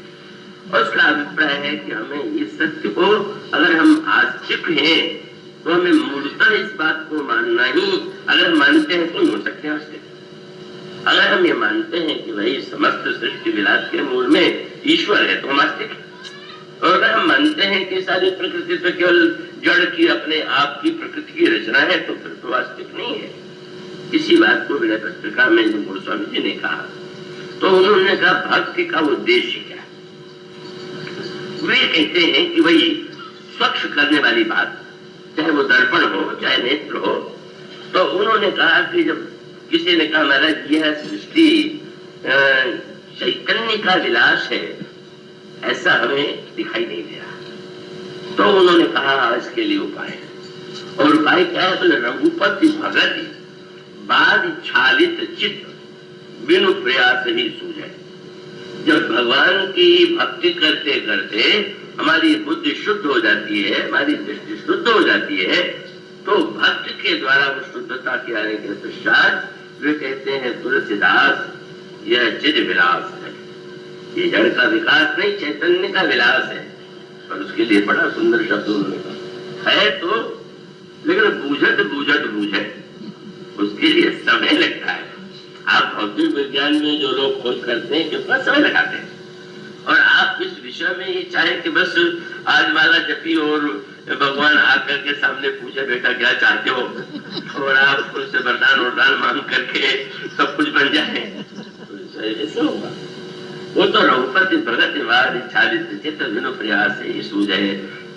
और उसका अभिप्राय है कि हमें इस सत्य को, अगर हम आस्तिक हैं तो हमें मूलतः इस बात को मानना ही, अगर मानते हैं तो नहीं हो सकते आस्तिक। अगर हम ये मानते हैं कि भाई समस्त सृष्टि विलास के मूल में ईश्वर है तो हम आस्तिक हैं, और अगर हम मानते हैं कि सारी प्रकृति तो केवल जड़ की अपने आप की प्रकृति की रचना है तो फिर तो आस्तिक नहीं है। इसी बात को विनय पत्रिका में जो गोस्वामी जी ने कहा, तो उन्होंने कहा भक्ति का उद्देश्य क्या है। वे कहते हैं कि भाई स्वच्छ करने वाली बात, चाहे वो दर्पण हो चाहे नेत्र हो, तो उन्होंने कहा कि जब किसी ने कहा महाराज यह सृष्टि चैतन्य का विलास है, ऐसा हमें दिखाई नहीं दे रहा, तो उन्होंने कहा इसके लिए उपाय है। और उपाय क्या है? बोले रघुपति भगति बाद छालित चित्त बिनु प्रयास ही सूझे। जब भगवान की भक्ति करते करते हमारी बुद्धि शुद्ध हो जाती है, हमारी दृष्टि शुद्ध हो जाती है, तो भक्ति के द्वारा उस शुद्धता के आने के पश्चात वे कहते हैं तुलसीदास यह चिद विलास है, ये जड़ का विकास नहीं चैतन्य का विलास है। और उसके लिए बड़ा सुंदर शब्द उन्होंने कहा है, तो लेकिन बूझत बूझत बूझे, उसके लिए समय लगता है। आप भौतिक विज्ञान में जो लोग खोज करते हैं कितना समय लगाते हैं, और आप इस विषय में ये चाहे कि बस आज माला जपी और भगवान आकर के सामने पूछे बेटा क्या चाहते हो, और आप उनसे वरदान वरदान मांग करके सब कुछ बन जाए, तो ऐसे होगा। वो तो रघुपति भगत छालित चित्त बिनु प्रयास ही सूझे,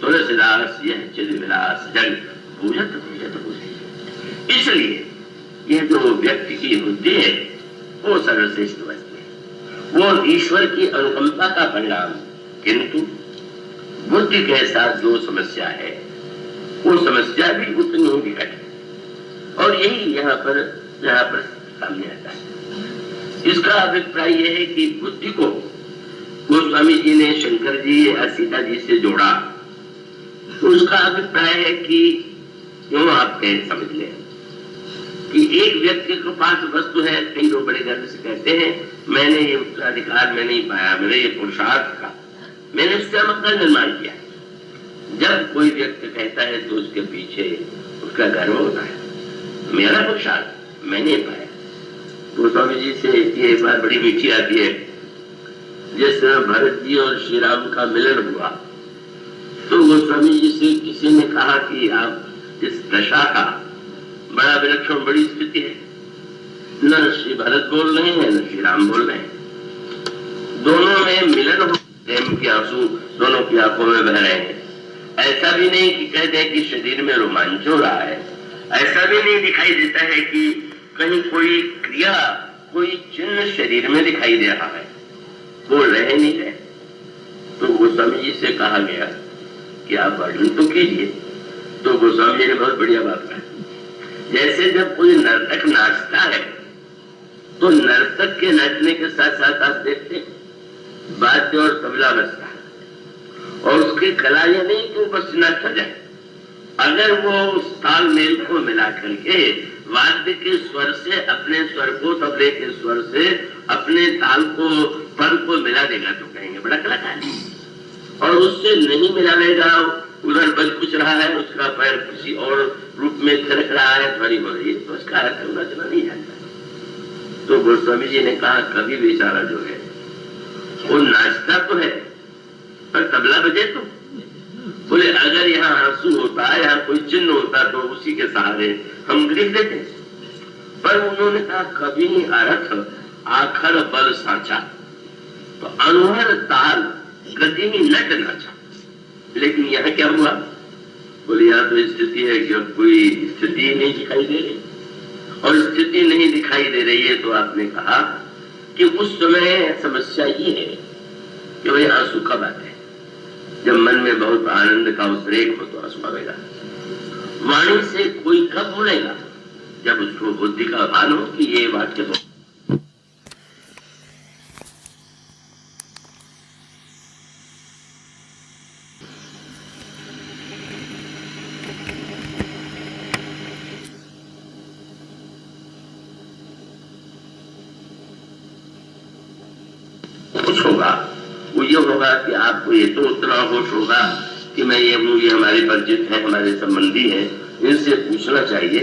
तुलसीदास यह चिद विलास जग बूझत बूझत बूझे। इसलिए ये जो व्यक्ति की बुद्धि है वो सर्वश्रेष्ठ वस्तु है, वो ईश्वर की अनुकंपा का परिणाम। किंतु बुद्धि के साथ जो समस्या है वो समस्या भी उतनी ही विकट है, और यही यहाँ पर सामने आता है। इसका अभिप्राय यह है कि बुद्धि को गोस्वामी जी ने शंकर जी या सीता जी से जोड़ा, तो उसका अभिप्राय है कि यूं आप समझ लें कि एक व्यक्ति के पास वस्तु है, कई लोग बड़े गर्व से कहते हैं मैंने ये उत्तराधिकार में नहीं पाया, मैंने ये पुरुषार्थ का, मैंने स्वयं का निर्माण किया। जब कोई व्यक्ति कहता है तो उसके पीछे उसका गर्व होता है, मेरा पुरुषार्थ मैंने पाया। गोस्वामी जी से ये बात बड़ी मीठी आती है, जिस तरह भरत जी और श्री राम का मिलन हुआ, तो गोस्वामी जी से किसी ने कहा कि आप इस दशा का बड़ा विलक्षण बड़ी स्थिति है, न श्री भरत बोल रहे हैं न श्री राम बोल रहे हैं, दोनों में मिलन हो, प्रेम के आंसू दोनों की आंखों में बह रहे हैं। ऐसा भी नहीं कि कह दे कि शरीर में रोमांच हो रहा है, ऐसा भी नहीं दिखाई देता है कि कहीं कोई क्रिया कोई चिन्ह शरीर में दिखाई दे रहा है, बोल रहे नहीं रहे। तो गोस्वामी जी से कहा गया कि आप वर्णन तो कीजिए, तो गोस्वामी जी ने बहुत बढ़िया बात कहा, जैसे जब कोई नर्तक नाचता है तो नर्तक के नाचने के साथ साथ आप देखते वाद्य और तबला बजता है, और उसकी कला यह नहीं कि वो बस नाचता जाए, अगर वो उस ताल मेल को मिला करके वाद्य के स्वर से अपने स्वर को, तबले के स्वर से अपने ताल को, पद को मिला देगा तो कहेंगे बड़ा कलाकार है, और उससे नहीं मिलाएगा, उधर बज कुछ रहा है, उसका पैर किसी और रूप में थिरक रहा है, ध्वनि हो रही है, तो उसका अर्थ नाचना नहीं जानता। तो गोस्वामी जी ने कहा कभी बेचारा जो है वो नाचता तो है पर तबला बजे तो, बोले अगर यहाँ आंसू होता, यहाँ कोई चिन्ह होता तो उसी के सहारे हम गिर देते। पर उन्होंने कहा कभी अर्थ आखर बल साचा, तो अनवर ताल गति में नट नाचा। लेकिन यहाँ क्या हुआ, बोले यहाँ तो स्थिति है कि अब कोई स्थिति नहीं दिखाई दे रही, और स्थिति नहीं दिखाई दे रही है तो आपने कहा कि उस समय समस्या ये है कि वही आंसू कब आते हैं। जब मन में बहुत आनंद का उद्रेक हो तो आंसू आएगा। वाणी से कोई कब बोलेगा? जब उसको बुद्धि का भान हो कि ये वाक्य कुछ होगा। वो ये होगा कि आपको ये तो उतना होश होगा कि मैं ये हूँ, ये हमारे परिचित है, हमारे संबंधी है, इनसे पूछना चाहिए।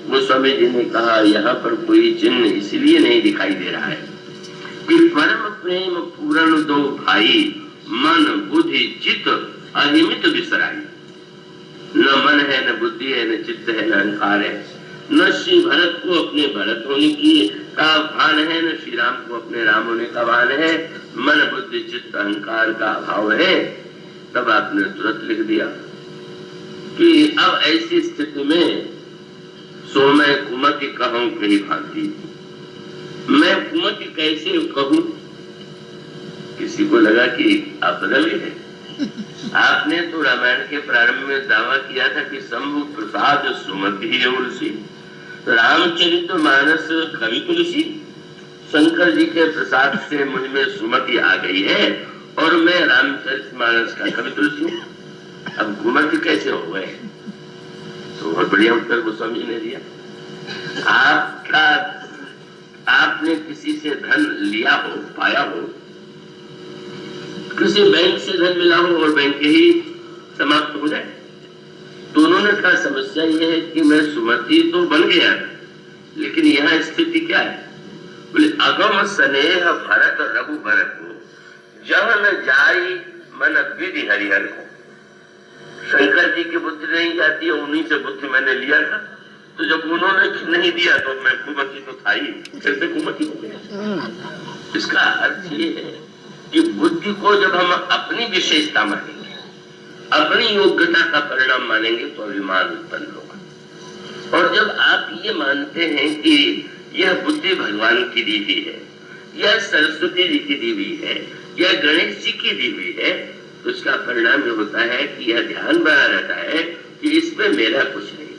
गोस्वामी जी ने कहा यहाँ पर कोई चिन्ह इसलिए नहीं दिखाई दे रहा है कि परम प्रेम पूर्ण दो भाई, मन बुद्धि चित्त अनिमित विसराई। न मन है, न बुद्धि है, न चित्त है, न अहंकार है। न श्री भरत को अपने भरत होने की का भान है, न श्री राम को अपने राम होने का भान है। मन बुद्धि चित्त अहंकार का अभाव है। तब आपने तुरंत लिख दिया कि अब ऐसी स्थिति में सो मैं कुमति कहूं कही भांति। मैं कुमति कैसे कहूं? किसी को लगा कि आप बदल गए। आपने तो रामायण के प्रारंभ में दावा किया था कि शंभु प्रसाद सुमति ही उलसी, रामचरित मानस कवि तुलसी। शंकर जी के प्रसाद से मुझ में सुमति आ गई है और मैं रामचरित मानस का कवि तुलसी हूँ। अब कुमति कैसे हो गए? तो बहुत बढ़िया उत्तर गोस्वामी जी ने दिया। आपने किसी से धन लिया हो, पाया हो, किसी बैंक से धन मिला हो और बैंक ही समाप्त हो जाए, तो उन्होंने कहा समस्या यह है कि मैं सुमति तो बन गया, लेकिन यहाँ स्थिति क्या है? बोले अगम स्नेह भरत रघुबर को जह न जाई मन विधि हरिहर को। शंकर जी की बुद्धि नहीं जाती है, उन्हीं से बुद्धि मैंने लिया था, तो जब उन्होंने नहीं दिया तो मैं कुमति तो था ही, फिर से कुमति हो गया। इसका अर्थ ये है कि बुद्धि को जब हम अपनी विशेषता मानेंगे, अपनी योग्यता का परिणाम मानेंगे तो अभिमान उत्पन्न होगा। और जब आप ये मानते हैं कि यह बुद्धि भगवान की दी हुई है, यह सरस्वती जी की दी हुई है, यह गणेश जी की दी हुई है, तो इसका परिणाम ये होता है कि यह ध्यान बना रहता है कि इसमें मेरा कुछ नहीं।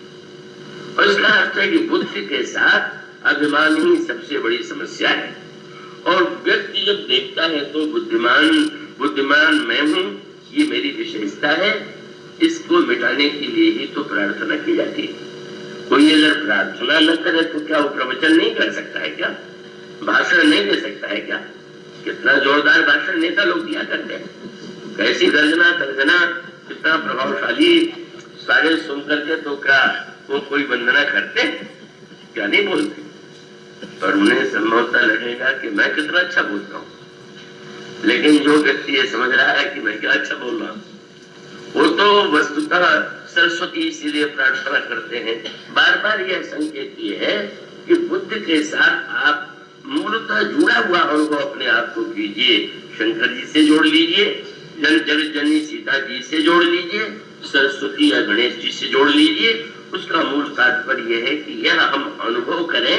और इसका अर्थ है कि बुद्धि के साथ अभिमान ही सबसे बड़ी समस्या है। और व्यक्ति जब देखता है तो बुद्धिमान मैं हूँ, ये मेरी विशेषता है, इसको मिटाने के लिए ही तो प्रार्थना की जाती है। कोई अगर प्रार्थना न करे तो क्या वो प्रवचन नहीं कर सकता है क्या? भाषण नहीं दे सकता है क्या? कितना जोरदार भाषण नेता लोग दिया करते हैं, कैसी गर्जना तर्जना, कितना प्रभावशाली, सारे सुन करके तो क्या वो कोई वंदना करते क्या? नहीं बोलते। पर उन्हें संभवतः लगेगा कि मैं कितना अच्छा बोलता हूँ, लेकिन जो व्यक्ति ये समझ रहा है कि मैं क्या अच्छा बोल रहा हूँ, वो तो वस्तुतः सरस्वती इसीलिए प्रार्थना करते हैं। बार बार यह संकेत ये है कि बुद्धि के साथ आप मूलतः जुड़ा हुआ अनुभव अपने आप को कीजिए। शंकर जी से जोड़ लीजिए, जगत जननी सीता जी से जोड़ लीजिए, सरस्वती या गणेश जी से जोड़ लीजिए। उसका मूल तात्पर्य यह है कि यह हम अनुभव करें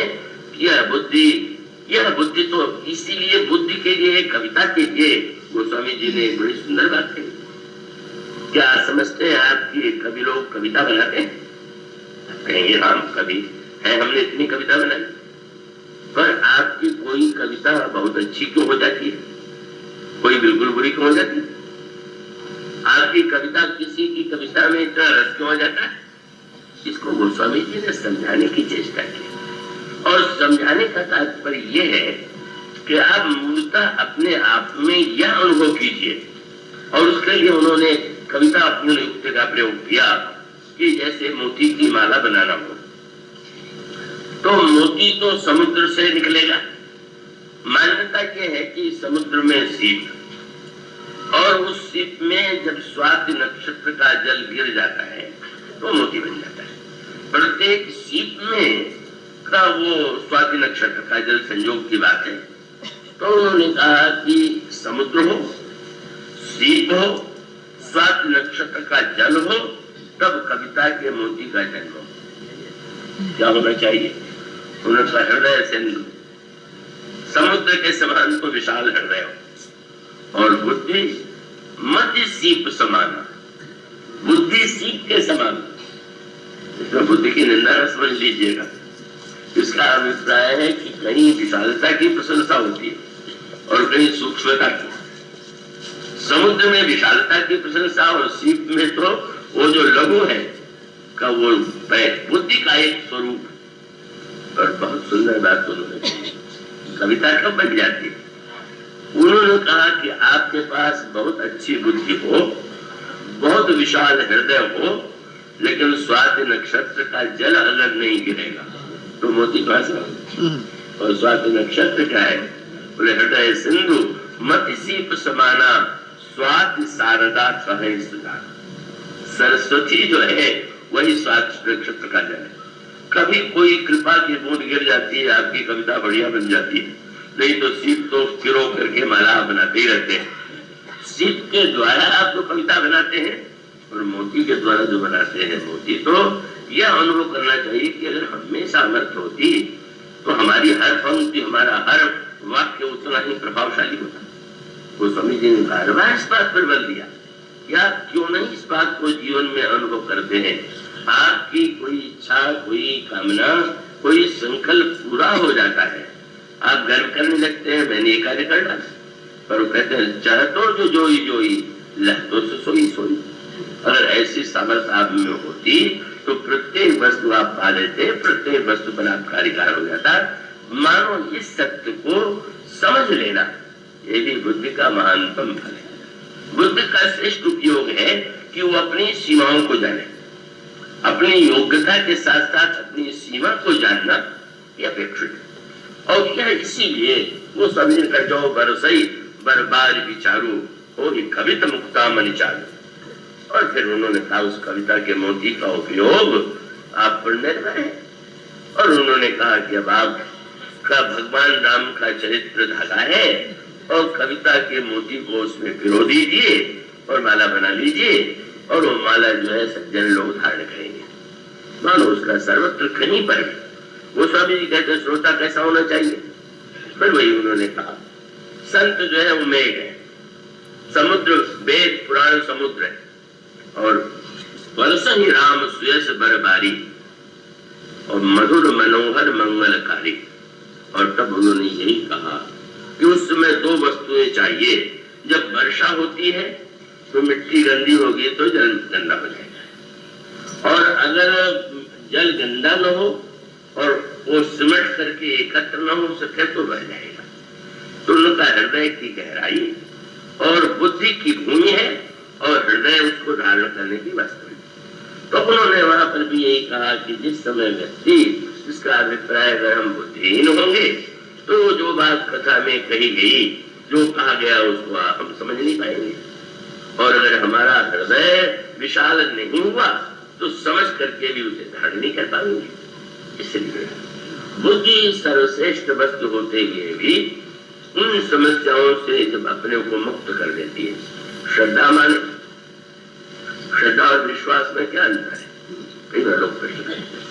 कि यह बुद्धि तो इसीलिए बुद्धि के लिए कविता कीजिए। गोस्वामी जी ने एक बड़ी सुंदर बात कही। क्या समझते हैं आप कि कवि लोग कविता बनाते हैं? कहेंगे हम कवि है, हमने इतनी कविता बनाई। पर आपकी कोई कविता बहुत अच्छी क्यों हो जाती है, कोई बिल्कुल बुरी क्यों हो जाती है? आपकी कविता किसी की कविता में इतना रस क्यों हो जाता है? इसको गोस्वामी जी ने समझाने की चेष्टा की। और समझाने का तात्पर्य यह है कि आप मूलतः अपने आप में यह अनुभव कीजिए। और उसके लिए उन्होंने कविता पूर्ण युक्ति का प्रयोग किया कि जैसे मोती की माला बनाना हो, तो मोती तो समुद्र से निकलेगा। मान्यता यह है कि समुद्र में सीप, और उस सीप में जब स्वाति नक्षत्र का जल गिर जाता है तो मोती बन जाता है। प्रत्येक सीप में का वो स्वाति नक्षत्र का जल संयोग की बात है। तो उन्होंने कहा कि समुद्र हो, सीप हो, स्वाति नक्षत्र का जल हो, तब कविता के मोती का जन्म हो। क्या होना चाहिए? उन्होंने कहा हृदय सिंधु, समुद्र के समान तो विशाल हृदय हो, और बुद्धि मध्य सीप समान, बुद्धि सीप के समान। इसमें बुद्धि की निंदा न समझ लीजिएगा। इसका अभिप्राय है कि कहीं विशालता की प्रशंसा होती है और कहीं सूक्ष्मता की। समुद्र में विशालता की प्रशंसा और सीप में तो वो जो लघु है का वो बुद्धि का एक स्वरूप। और बहुत सुंदर बात उन्होंने कही, कविता कब बन जाती है? उन्होंने कहा कि आपके पास बहुत अच्छी बुद्धि हो, बहुत विशाल हृदय हो, लेकिन स्वाति नक्षत्र का जल अगर नहीं गिरेगा तो मोती कहां से होगा? और स्वाति नक्षत्र क्या है? बोले हृदय सिंधु मत सीप समाना स्वाति शारदा कहे सुधा। सरस्वती जो है वही स्वाति नक्षत्र का जल है। कभी कोई कृपा की बूंद गिर जाती है, आपकी कविता बढ़िया बन जाती है, नहीं तो सीप तो किरो करके माला बनाते ही रहते हैं। सीप के द्वारा आप जो कविता बनाते हैं और मोती के द्वारा जो बनाते हैं मोती, तो यह अनुभव करना चाहिए कि अगर हमें सामर्थ्य होती तो हमारी हर पंक्ति, हमारा हर वाक्य उतना ही प्रभावशाली होता। वो स्वामी जी ने बार बार इस बात पर बल दिया, या क्यों नहीं इस बात को जीवन में अनुभव करते हैं। आपकी कोई इच्छा, कोई कामना, कोई संकल्प पूरा हो जाता है, आप गर्व करने लगते हैं मैंने ये कार्य कर डाला, पर वो कहते हैं चाहे तो जो जोई जोई लहतो से सोई सोई। अगर ऐसी सामर्थ्य आप में होती तो प्रत्येक वस्तु आप पा लेते, प्रत्येक वस्तु पर आपका अधिकार हो जाता। मानो इस सत्य को समझ लेना, ये भी बुद्धि का महानतम फल है। बुद्धि का श्रेष्ठ उपयोग है कि वो अपनी सीमाओं को जाने, अपनी योग्यता के साथ साथ अपनी सीमा को जानना यह अपेक्षित है। और यह इसीलिए वो सभी का जो बरसई बरबार विचारू हो ही कवित मुक्ता मन चालू। और फिर उन्होंने कहा उस कविता के मोती का उपयोग आप पर निर्भर है। और उन्होंने कहा कि अब आपका भगवान राम का चरित्र धागा है और कविता के मोती को उसमें पिरो दीजिए और माला बना लीजिए, और वो माला जो है सज्जन लोग धारण करेंगे, मानो उसका सर्वत्र कहीं पर है। वो स्वामी जी कहते श्रोता कैसा होना चाहिए? फिर वही उन्होंने कहा संत जो है वो मेघ है, समुद्र वेद पुराण समुद्र है, और वर्ष ही राम सुयस बरबारी और मधुर मनोहर मंगलकारी। और तब उन्होंने यही कहा कि उस समय दो वस्तुएं चाहिए। जब वर्षा होती है तो मिट्टी गंदी होगी तो जल गंदा हो जाएगा, और अगर जल गंदा न हो और वो सिमट करके एकत्र न हो सके तो बह जाएगा। तो उनका हृदय की गहराई और बुद्धि की भूमि है और हृदय उसको धारण करने की वस्तु है। तो उन्होंने वहां पर भी यही कहा कि जिस समय व्यक्ति, इसका अभिप्राय अगर हम बुद्धिहीन होंगे तो जो बात कथा में कही गई, जो कहा गया उसको हम समझ नहीं पाएंगे, और अगर हमारा हृदय विशाल नहीं हुआ तो समझ करके भी उसे धारण नहीं कर पाएंगे। इसलिए बुद्धि सर्वश्रेष्ठ वस्तु होते हुए भी उन समस्याओं से जब अपने को मुक्त कर देती है। श्रद्धा माने, श्रद्धा और विश्वास में क्या अंतर है? कई बार लोग प्रश्न करते हैं,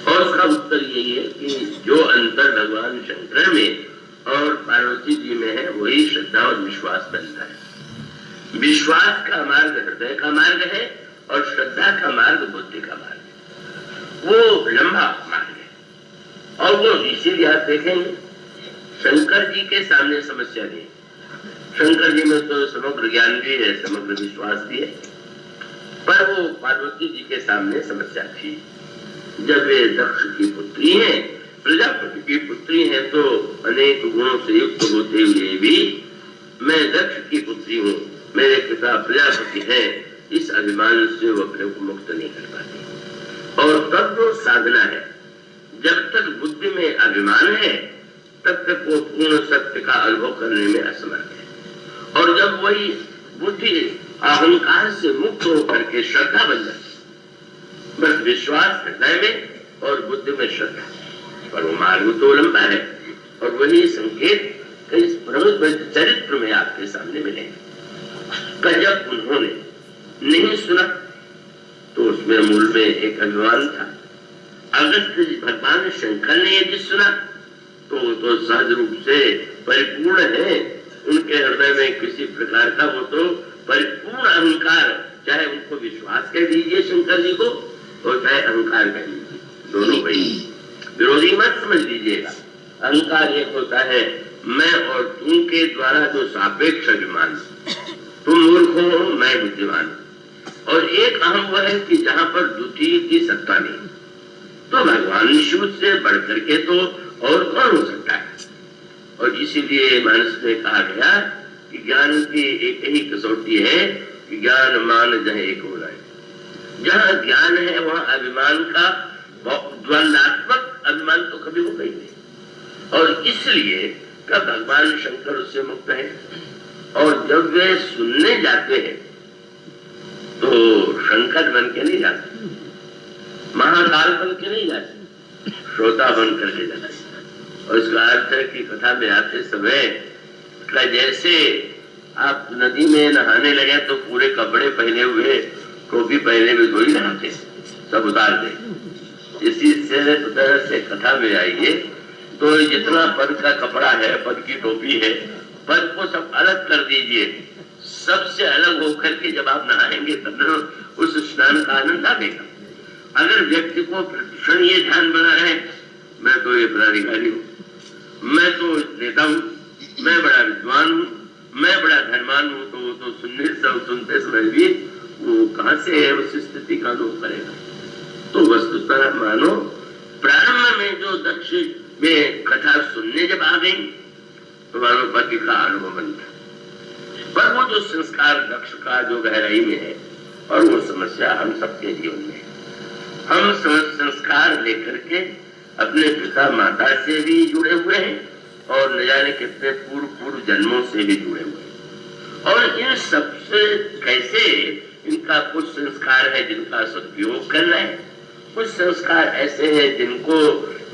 और उसका उत्तर यही है कि जो अंतर भगवान शंकर में और पार्वती जी में है वही श्रद्धा और विश्वास बनता है। विश्वास का मार्ग हृदय का मार्ग है और श्रद्धा का मार्ग बुद्धि का मार्ग है। वो लंबा मार्ग है, और वो इसीलिए आप देखेंगे शंकर जी के सामने समस्या नहीं। शंकर जी में तो समग्र ज्ञान भी है, समग्र विश्वास भी है, पर वो पार्वती जी के सामने समस्या थी। जब वे दक्ष की पुत्री हैं, प्रजापति की पुत्री हैं, तो अनेक गुणों से युक्त होते हुए भी मैं दक्ष की पुत्री हूँ, मेरे पिता प्रजापति हैं, इस अभिमान से वो अपने को मुक्त नहीं कर पाती। और तब वो साधना है, जब तक बुद्धि में अभिमान है तब तक वो पूर्ण सत्य का अनुभव करने में असमर्थ है। और जब वही बुद्धि अहंकार से मुक्त होकर के श्रद्धा बन जाती, बस विश्वास हृदय में और बुद्धि में श्रद्धा, पर वो मार्ग तो लंबा है। और वही संकेत कई प्रमुख चरित्र में आपके सामने मिलेंगे। जब उन्होंने नहीं सुना तो उसमें मूल में एक अभिमान था। अगस्त भगवान शंकर ने यदि सुना तो सहज रूप से परिपूर्ण है, उनके हृदय में किसी प्रकार का वो तो परिपूर्ण अहंकार, चाहे उनको विश्वास कह दीजिए शंकर जी को और चाहे अहंकार कह दीजिए, दोनों भाई विरोधी मत समझ लीजिएगा। अहंकार एक होता है मैं और तुम के द्वारा जो सापेक्ष अभिमान, तुम मूर्ख हो मैं बुद्धिमान, और एक अहम वह है कि जहां पर द्वितीय की सत्ता नहीं। तो भगवान शिव से बढ़कर के तो और कौन हो सकता है। और इसीलिए मानस में कहा गया कि ज्ञान की एक ही कसौटी है कि ज्ञान मान जहाँ एक हो रहा है। जहाँ ज्ञान है वहाँ अभिमान का द्वंद्वात्मक अभिमान तो कभी होगा ही नहीं। और इसलिए का भगवान शंकर उससे मुक्त है। और जब वे सुनने जाते हैं तो शंकर बन के नहीं जाते, महाकाल बन के नहीं जाते, श्रोता बन करके जाते। और इसका अर्थ है कि कथा में आते समय का जैसे आप नदी में नहाने लगे तो पूरे कपड़े पहने हुए, टोपी पहने हुए थोड़ी नहाते, सब उतार दे। इसी तरह से कथा में आइए तो जितना पद का कपड़ा है, पद की टोपी है, पद को सब अलग कर दीजिए। सबसे अलग होकर के जब आप नहाएंगे तब उस स्नान का आनंद आएगा। अगर व्यक्ति को प्रतिक्षण ये ध्यान बना रहे मैं तो ये पदाधिकारी हूँ, मैं तो नेता हूँ, मैं बड़ा विद्वान हूँ, मैं बड़ा धनवान हूँ, तो वो तो सुनते समय भी वो कहाँ से है उस स्थिति का अनुभव करेगा। तो वस्तुतः मानो प्रारंभ में जो दक्ष में कथा सुनने जब आ गई तो मानो पति का अनुभव बनता, पर वो जो संस्कार दक्ष का जो गहराई में है और वो समस्या हम सबके जीवन में, हम संस्कार लेकर के अपने पिता माता से भी जुड़े हुए हैं और न जाने कितने पूर्व जन्मों से भी जुड़े हुए हैं। और इन सबसे कैसे इनका कुछ संस्कार है जिनका सदुपयोग करना है, कुछ संस्कार ऐसे हैं जिनको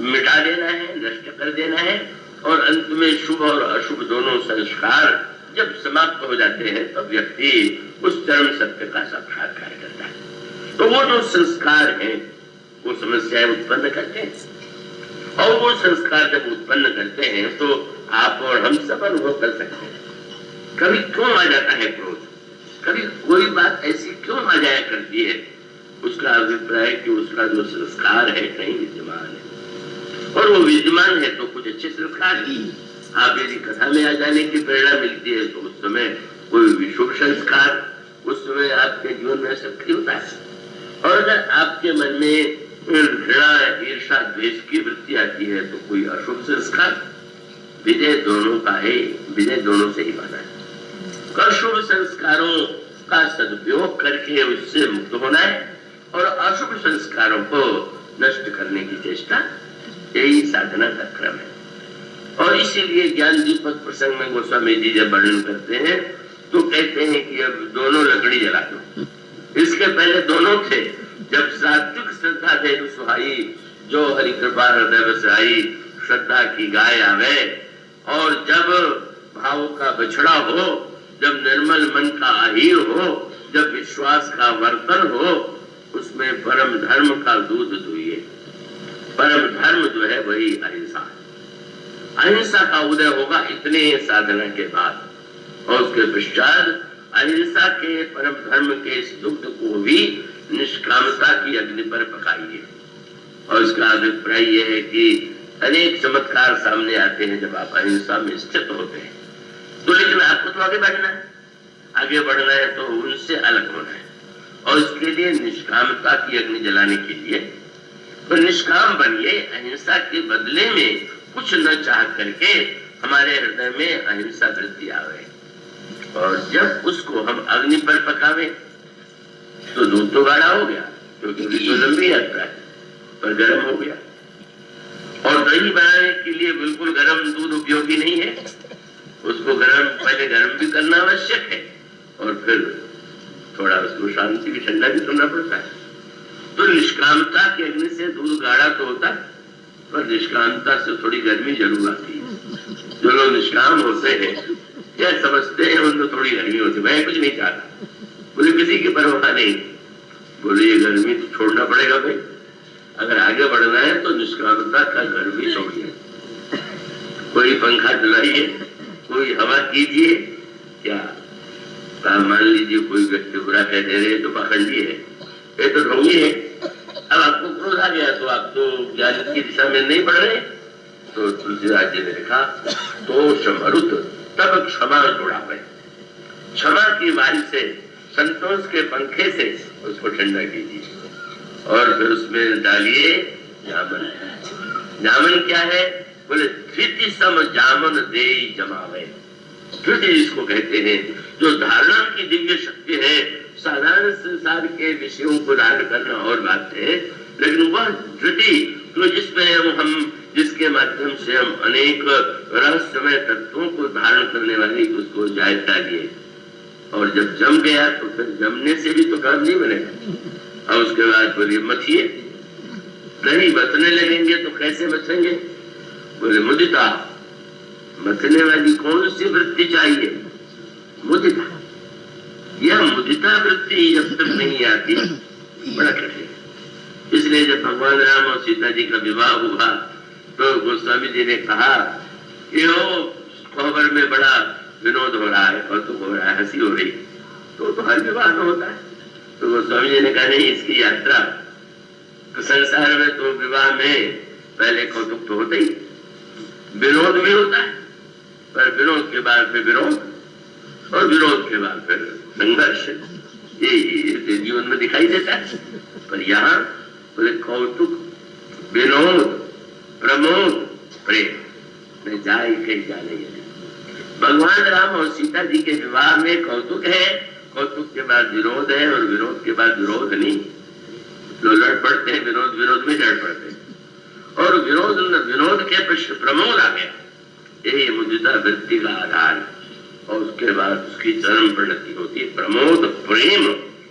मिटा देना है, नष्ट कर देना है, और अंत में शुभ और अशुभ दोनों संस्कार जब समाप्त हो जाते हैं तब व्यक्ति उस चरम सत्य का साक्षात्कार करता है। तो वो जो संस्कार है वो समस्याएं उत्पन्न करते हैं, और वो संस्कार जब उत्पन्न करते हैं तो आप और हम सब अनुभव कर सकते हैं। कभी क्यों आ जाता है क्रोध, कभी कोई बात ऐसी क्यों आ जाया करती है, उसका अभिप्राय कि उसका जो संस्कार है कहीं विद्यमान है, और वो विद्यमान है तो कुछ अच्छे संस्कार ही। आप यदि कथा में आ जाने की प्रेरणा मिलती है तो उस समय कोई विशुभ संस्कार उस समय आपके जीवन में सक्रिय होता है। और अगर आपके मन में घृणा, ईर्षा, द्वेष की वृत्ति आती है तो कोई अशुभ संस्कार। विजय दोनों का है, विजय दोनों से ही बना है। अशुभ संस्कारों का सदुपयोग करके उससे मुक्त होना है और अशुभ संस्कारों को नष्ट करने की चेष्टा, यही साधना का क्रम है। और इसीलिए ज्ञान दीपक प्रसंग में गोस्वामी जी जब वर्णन करते हैं तो कहते हैं कि अब दोनों लकड़ी जला दो। इसके पहले दोनों थे, जब सात्विक श्रद्धा थे सुहाई, जो हरि कृपा हृदय बसाई, श्रद्धा की गाय आवे, और जब भाव का बछड़ा हो, जब निर्मल मन का आहीर हो, जब विश्वास का वर्तन हो, उसमें परम धर्म का दूध दुहिए। परम धर्म जो है वही अहिंसा। अहिंसा का उदय होगा इतने साधना के बाद, और उसके पश्चात अहिंसा के परम धर्म के इस दुग्ध को भी निष्कामता की अग्नि पर पकाइए। और इसका अभिप्राय यह है कि अनेक चमत्कार सामने आते हैं जब आप अहिंसा में स्थित होते हैं। तो लेकिन आपको तो आगे बढ़ना है, आगे बढ़ना है तो उनसे अलग होना है, और इसके लिए निष्कामता की अग्नि जलाने के लिए तो निष्काम बनिए। अहिंसा के बदले में कुछ न चाह करके हमारे हृदय में अहिंसा वृत्ति आवे, और जब उसको हम अग्नि पर पकावे तो दूध तो गाढ़ा हो गया, क्योंकि तो लंबी यात्रा है, पर गर्म हो गया। और दही बनाने के लिए बिल्कुल गर्म दूध उपयोगी नहीं है, उसको पहले गर्म भी करना आवश्यक है, और फिर थोड़ा उसको शांति भी, ठंडा भी करना पड़ता है। तो निष्कामता की अग्नि से दूध गाढ़ा तो होता है, पर निष्कामता से थोड़ी गर्मी जरूर आती है। जो लोग निष्काम होते हैं क्या समझते हैं उनको थोड़ी गर्मी होती है, मैं कुछ नहीं चाहता, मुझे किसी की परवाह नहीं, बोले ये गर्मी तो छोड़ना पड़ेगा भाई, अगर आगे बढ़ना है तो निष्कामता का घर भी छोड़िए। कोई पंखा चलाइए, कोई हवा कीजिए, क्या मान लीजिए कोई व्यक्ति बुरा कह दे रहे तो पाखंडी है, ये तो ढोंगी है। अब आपको क्रोध आ गया तो आप तो ज्ञान की दिशा में नहीं बढ़ रहे। तो तुलसीदास जी ने लिखा तो समरुत तब क्षमा जोड़ा है, क्षमा की वायु से, संतोष के पंखे से उसको ठंडा कीजिए और फिर उसमें डालिए जामन। जामन क्या है? बोले धृति सम जामन दे जमावे। धृति जिसको कहते हैं, जो धारणा की दिव्य शक्ति है। साधारण संसार के विषयों को धारण करना और बात है, लेकिन वह धृति जो जिसमें हम जिसके माध्यम से हम अनेक रहस्यमय तत्वों को धारण करने वाली उसको जायता लिए, और जब जम गया तो फिर जमने से भी तो काम नहीं बनेगा। और उसके बाद बोलिए मथिए, नहीं बचने लगेंगे तो कैसे बचेंगे? बोले मुदिता, मथने वाली कौन सी वृत्ति चाहिए? मुदिता। यह मुदिता वृत्ति जब तक नहीं आती बड़ा कठिन। इसलिए जब भगवान राम और सीता जी का विवाह हुआ तो गोस्वामी जी ने कहा ये खबर में बड़ा विनोद हो रहा है, कौतुक हो रहा है, हंसी हो रही, तो हर विवाह में होता है। तो गोस्वामी जी ने कहा नहीं, इसकी यात्रा तो संसार में तो विवाह में पहले कौतुक तो होता ही, विनोद भी होता है, पर विनोद के बाद फिर विरोध और विरोध के बाद फिर संघर्ष, ये जीवन में दिखाई देता है। पर यहाँ बोले कौतुक, विनोद, प्रमोद, प्रेम न जाए कहीं जाने। भगवान राम और सीता जी के विवाह में कौतुक है, कौतुक के बाद विरोध है, और विरोध के बाद विरोध नहीं, जो लड़ पड़ते हैं विरोध विरोध में लड़ पड़ते हैं, और विनोद के पीछे प्रमोद आ गया। यही मुदिता वृत्ति का आधार है। और उसके बाद उसकी चरम परिणति होती है प्रमोद, प्रेम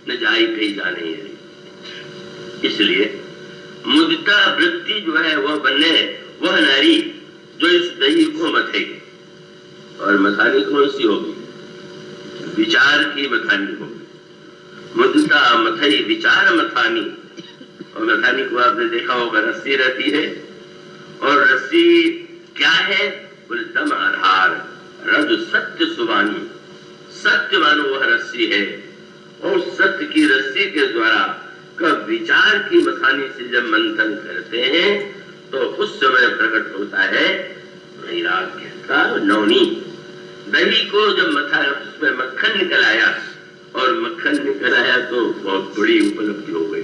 न जाए कहीं जाने। इसलिए मुदिता वृत्ति जो है वह बने वह नारी जो इस दही को मथेगी। और मथानी कौन सी होगी? विचार की मथानी होगी। मुदिता मथई विचार मथानी। और मथानी को आपने देखा होगा, रस्सी रहती है, और रस्सी क्या है? बोले दम आधार, रज सत्य सुवानी। सत्य मानो वह रस्सी है, और सत्य की रस्सी के द्वारा कब विचार की मथानी से जब मंथन करते हैं तो उस समय प्रकट होता है वैराग्य का नौनी। दही को जब मथा, उसमें मक्खन निकल आया, और मक्खन निकल आया तो बहुत बड़ी उपलब्धि हो गई,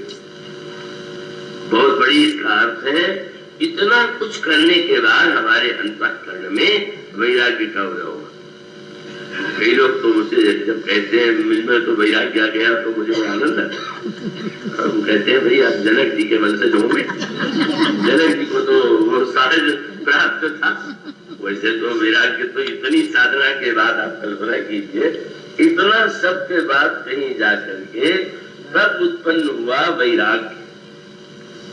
बहुत बड़ी। इसका अर्थ है इतना कुछ करने के बाद हमारे अंतःकरण में वैराग्य का उदय होगा। कई लोग तो मुझसे जब कहते हैं मुझमें तो वैराग्य आ गया तो मुझे बड़ा आनंद आता है। हम कहते हैं भाई आप जनक जी के मन से होंगे, जनक जी को तो वो सहज प्राप्त था। वैसे तो वैराग्य तो इतनी साधना के बाद आप कल्पना कीजिए, इतना सब के बाद कहीं जा करके तब उत्पन्न हुआ वैराग्य।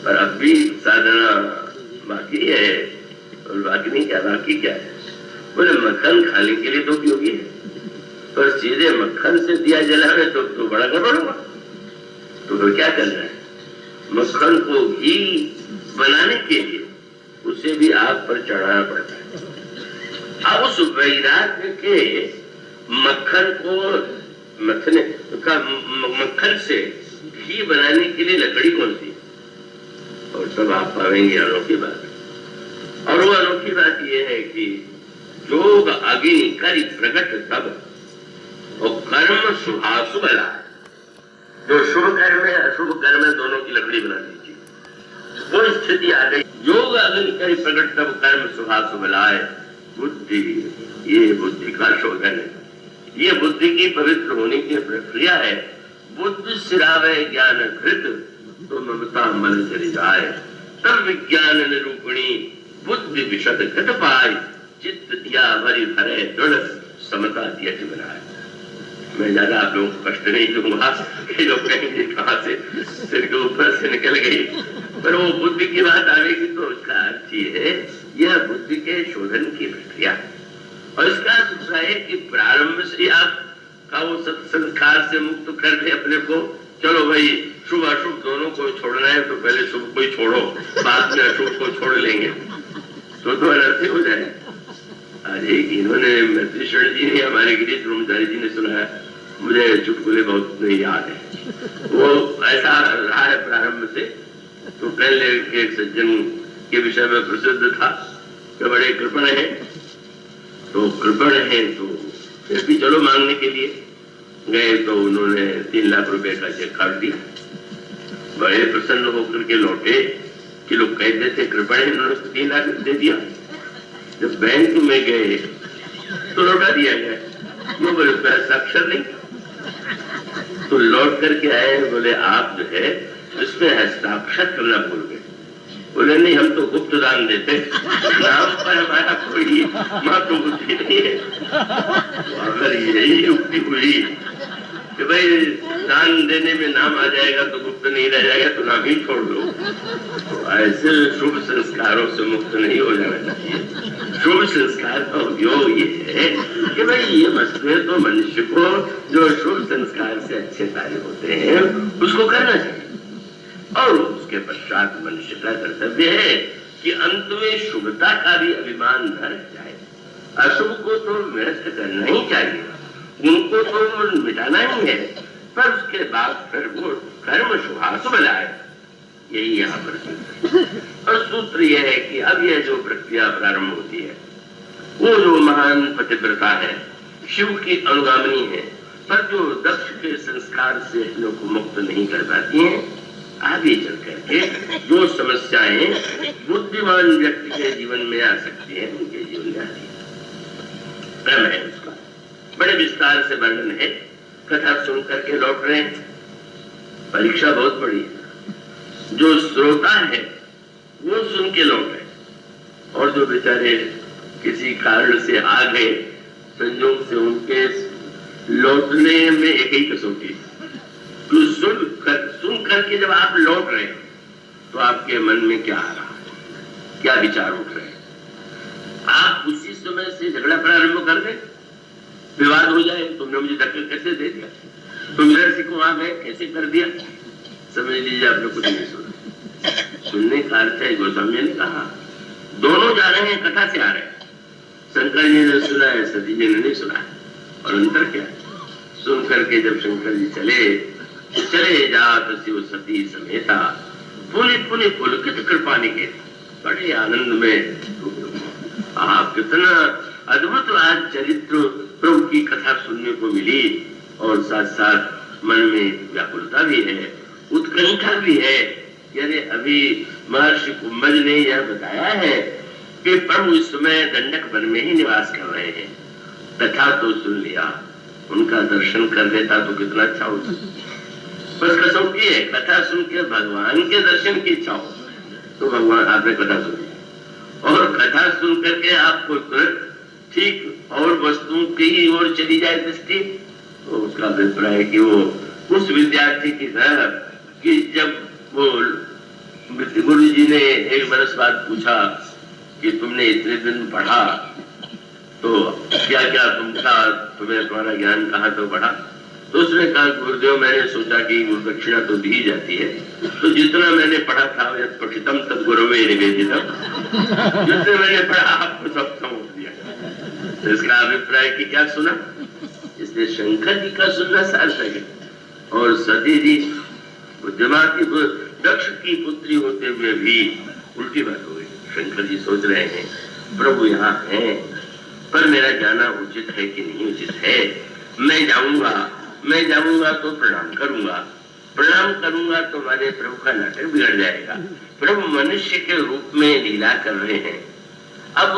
पर अब भी साधना बाकी है, और बाकी नहीं क्या, बाकी क्या है? बोले मक्खन खाने के लिए तो उपयोगी है, पर सीधे मक्खन से दिया जलावे तो बड़ा गड़बड़ होगा। तो फिर क्या करना है? मक्खन को घी बनाने के लिए उसे भी आग पर चढ़ाना पड़ता है। अब उस वैराग्य के मक्खन को मथने का, मक्खन से घी बनाने के लिए लकड़ी कौन सी? और सब आप पाएंगे अनोखी बात। और वो अनोखी बात यह है कि जोग अग्नि करी प्रकट तब, और कर्म शुभाशुभ लाए। जो शुभ कर्म है अशुभ कर्म है, दोनों की लकड़ी बना लीजिए। वो स्थिति आ गई। योग अग्नि करी प्रकट तब कर्म शुभाशुभ लाए। बुद्धि, ये बुद्धि का शोधन है, ये बुद्धि की पवित्र होने की प्रक्रिया है। बुद्धि सिरावे ज्ञान कृत तो ममता मन चली जाए, तब विज्ञान निरूपणी बुद्धि विशद घट पाए। चित्त दिया भरी भरे दृढ़ समता दिया बनाए। मैं ज्यादा आप लोगों को कष्ट नहीं दूंगा, कई लोग कहेंगे कहां से सिर के ऊपर से निकल गई, पर वो बुद्धि की बात आएगी तो उसका अर्थ ये है, यह बुद्धि के शोधन की प्रक्रिया। और इसका दूसरा है कि प्रारंभ से आप का वो संस्कार से मुक्त कर दे अपने को। चलो भाई शुभ अशुभ दोनों को छोड़ना है तो पहले शुभ को ही छोड़ो, बाद में अशुभ को छोड़ लेंगे, तो अनर्थी हो जाए। अरे इन्होंने मृत्युशरण जी ने, हमारे गिरीश ब्रह्मचारी जी ने सुनाया, मुझे चुटकुले बहुत नहीं याद है। वो ऐसा रहा है प्रारंभ से। तो पहले एक सज्जन के विषय में प्रसिद्ध था कि बड़े कृपण है, तो कृपण है तो फिर भी चलो मांगने के लिए गए, तो उन्होंने 3 लाख रुपए का चेक काट दिया। बड़े प्रसन्न होकर के लौटे कि लोग कहते थे कृपण है, उन्होंने 3 लाख दे दिया। जब बैंक में गए तो लौटा दिया गया, वो बोले हस्ताक्षर नहीं। तो लौट करके आए, बोले आप जो है इसमें हस्ताक्षर करना भूल गए। बोले नहीं, हम तो गुप्त दान देते, नाम पर हमारा कोई महत्व बुद्धि नहीं है। अगर यही युक्ति हुई कि भाई दान देने में नाम आ जाएगा तो गुप्त नहीं रह जाएगा, तो नाम ही छोड़ दो, तो ऐसे शुभ संस्कारों से मुक्त नहीं हो जाना चाहिए। शुभ संस्कार का उपयोग ये है कि भाई ये वस्तुएं तो मनुष्य को जो शुभ संस्कार से अच्छे कार्य होते हैं उसको करना चाहिए, और उसके पश्चात मनुष्य का कर्तव्य है कि अंत में शुभता का भी अभिमान न रह जाए। अशुभ को तो निरस्त करना ही चाहिए, उनको तो मिटाना ही है, पर उसके बाद फिर वो कर्म शुभाशुभ लाए, यही यहाँ पर। और सूत्र यह है कि अब यह जो प्रक्रिया प्रारंभ होती है, वो जो महान पतिव्रता है, शिव की अनुगामिनी है, पर जो दक्ष के संस्कार से लोग को मुक्त नहीं कर पाती हैं, आगे चल करके जो समस्याएं बुद्धिमान व्यक्ति के जीवन में आ सकती है, उनके जीवन में आती है। क्रम है उसका, बड़े विस्तार से वर्णन है। कथा सुन करके लौट रहे हैं, परीक्षा बहुत बड़ी है। जो श्रोता है वो सुन के लौटे, और जो बेचारे किसी कारण से आ गए, संयोग से उनके लौटने में एक ही कसौटी, तो सुन करके जब आप लौट रहे हैं तो आपके मन में क्या आ रहा है, क्या विचार उठ रहे हैं? आप उसी समय से झगड़ा प्रारंभ कर दें, विवाद हो जाए, तुमने मुझे धक्का कैसे दे दिया, तुम इधर से को वहां गए, कैसे कर दिया, समझ लीजिए आपने कुछ नहीं सुना। सुनने का अर्थ है, गोस्वामी ने कहा दोनों जा रहे हैं, कथा से आ रहे हैं, शंकर जी ने सुना है, सती जी ने नहीं सुना है, और अंतर क्या है? सुन करके जब शंकर जी चले जात शिव सती समेता, पुनि पुनि पुलकित कृपा निके, बड़े आनंद में। आप कितना अद्भुत आज चरित्र प्रभु की कथा सुनने को मिली, और साथ साथ मन में व्याकुलता भी है, उत्कंठा भी है। यानी अभी महर्षि कुंभज ने यह बताया है कि प्रभु इस समय दंडक वन में ही निवास कर रहे हैं। कथा तो सुन लिया, उनका दर्शन कर लेता तो कितना अच्छा होता। बस कसौटी है, कथा सुन के भगवान के दर्शन की इच्छा हो तो भगवान आपने कथा सुनी, और कथा सुन करके आपको तुरंत ठीक और वस्तुओं की ओर चली जाए दृष्टि, तो उसका अभिप्राय है कि वो उस विद्यार्थी की तरह कि जब वो गुरु जी ने एक बरस बाद पूछा कि तुमने इतने दिन पढ़ा तो क्या क्या तुम्हें तुम्हारा ज्ञान कहाँ तो बढ़ा, तो उसने कहा गुरुदेव मैंने सोचा कि गुरु दक्षिणा तो दी जाती है, तो जितना मैंने पढ़ा था यद पठितम तद गुरुवे निवेदितम, जितने मैंने पढ़ा आपको सब समझ दिया। तो इसका अभिप्राय कि क्या सुना, इसलिए शंकर जी का सुनना सार्थक है। और सती जी बुद्धिमाती दक्ष की पुत्री होते हुए भी उल्टी बात हो गई। शंकर जी सोच रहे हैं प्रभु यहाँ हैं, पर मेरा जाना उचित है कि नहीं उचित है। मैं जाऊंगा तो प्रणाम करूंगा तो हमारे प्रभु का नाटक बिगड़ जाएगा। प्रभु मनुष्य के रूप में लीला कर रहे हैं, अब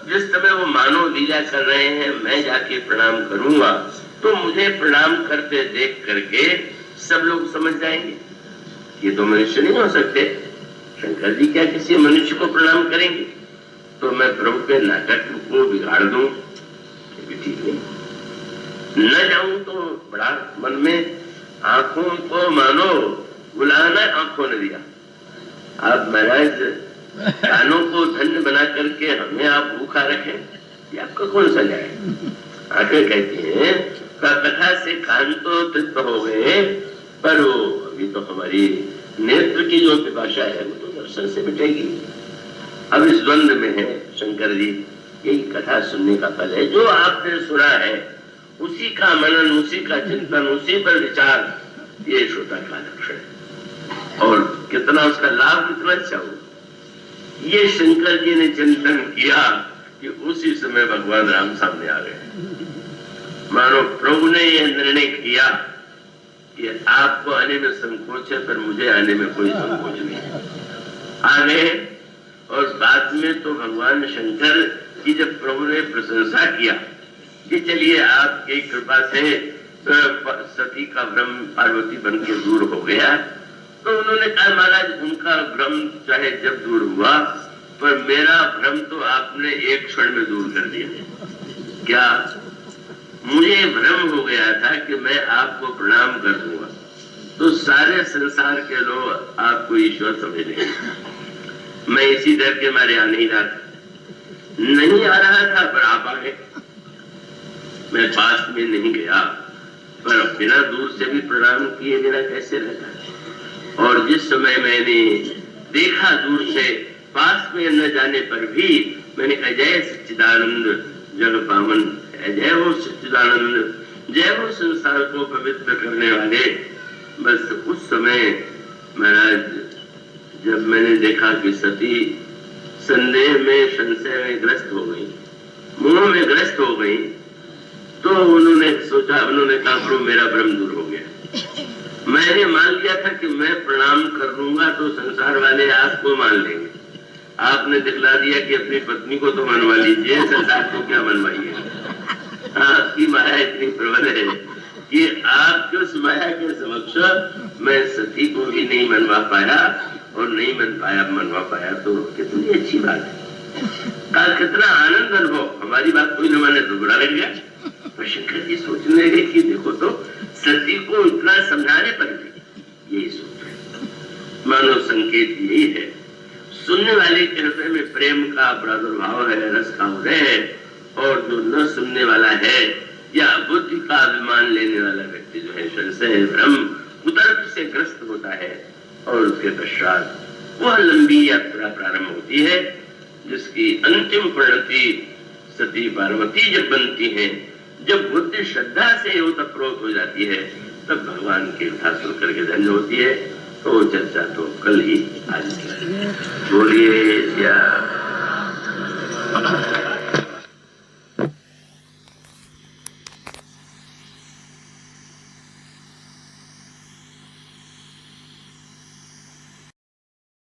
जिस समय वो मानव लीला कर रहे हैं मैं जाके प्रणाम करूंगा तो मुझे प्रणाम करते देख करके सब लोग समझ जाएंगे ये तो मनुष्य नहीं हो सकते। शंकर जी क्या किसी मनुष्य को प्रणाम करेंगे, तो मैं प्रभु के नाटक को बिगाड़ दूं, ये भी ठीक नहीं। न जाऊं तो बड़ा मन में आंखों को मानो बुलाना, आंखों ने दिया। आप महाराज कानों को धन्य बना करके हमें आप भूखा रखें, ये आपको कौन सा जाए। आखिर कहती है कथा से कान तो तृप्त हो गए, पर वो अभी तो हमारी नेत्र की जो पिपाशा है वो तो दर्शन से मिटेगी। अब इस द्वंद में है शंकर जी यही कथा सुनने का फल है। जो आपने सुना है उसी का मनन, उसी का चिंतन, उसी पर विचार, ये श्रोता का लक्षण है। और कितना उसका लाभ कितना अच्छा हो, ये शंकर जी ने चिंतन किया कि उसी समय भगवान राम सामने आ गए। मानो प्रभु ने यह निर्णय किया कि आपको आने में संकोच है, पर मुझे आने में कोई संकोच नहीं है। आ गए। और बाद में तो भगवान शंकर की जब प्रभु ने प्रशंसा किया कि चलिए आपकी कृपा से सती का भ्रम पार्वती बन के दूर हो गया, तो उन्होंने कहा महाराज उनका भ्रम चाहे जब दूर हुआ, पर मेरा भ्रम तो आपने एक क्षण में दूर कर दिया। क्या? मुझे भ्रम हो गया था कि मैं आपको प्रणाम कर दूंगा तो सारे संसार के लोग आपको ईश्वर समझ लेंगे। मैं इसी डर के मारे आ नहीं रहा था, नहीं आ रहा था, पर आप आ गए। मैं पास में नहीं गया, पर बिना दूर से भी प्रणाम किए बिना कैसे रहता। और जिस समय मैंने देखा दूर से, पास में न जाने पर भी मैंने अजय सच्चिदानंद जग पावन, जय हो सच्चिदानंद, जय हो संसार को पवित्र करने वाले। बस उस समय महाराज जब मैंने देखा कि सती संदेह में, संशय में ग्रस्त हो गई, मोह में ग्रस्त हो गई, तो उन्होंने सोचा, उन्होंने कहा प्रभु मेरा भ्रम दूर हो गया। मैंने मान लिया था कि मैं प्रणाम कर लूंगा तो संसार वाले आपको मान लेंगे। आपने दिखला दिया कि अपनी पत्नी को तो मनवा लीजिए, संसार को क्या मनवाइए। आपकी माया इतनी प्रबल है कि आपके उस माया के समक्ष मैं सती को भी नहीं मनवा पाया, और नहीं मनवा पाया तो कितनी अच्छी बात है। कितना आनंद अनुभव। हमारी बात कोई न माने तो बुरा लग गया, पर शंकर जी सोचने लगे कि देखो तो सती को इतना समझाने पर भी यही सोच है। मानो संकेत यही है, सुनने वाले के हृदय में प्रेम का प्रादुर्भाव है, रस का उदय है, और जो न सुनने वाला है या बुद्धि का अभिमान लेने वाला व्यक्ति जो है संशय, भ्रम, कुतर्क से ग्रस्त होता है, और उसके पश्चात वह लंबी यात्रा प्रारंभ होती है जिसकी अंतिम परिणति सती पार्वती जब बनती है। जब बुद्धि श्रद्धा से ओतप्रोत हो जाती है, तब भगवान की कथा सुनकर के धन्य होती है। तो चर्चा तो कल ही आज बोलिए।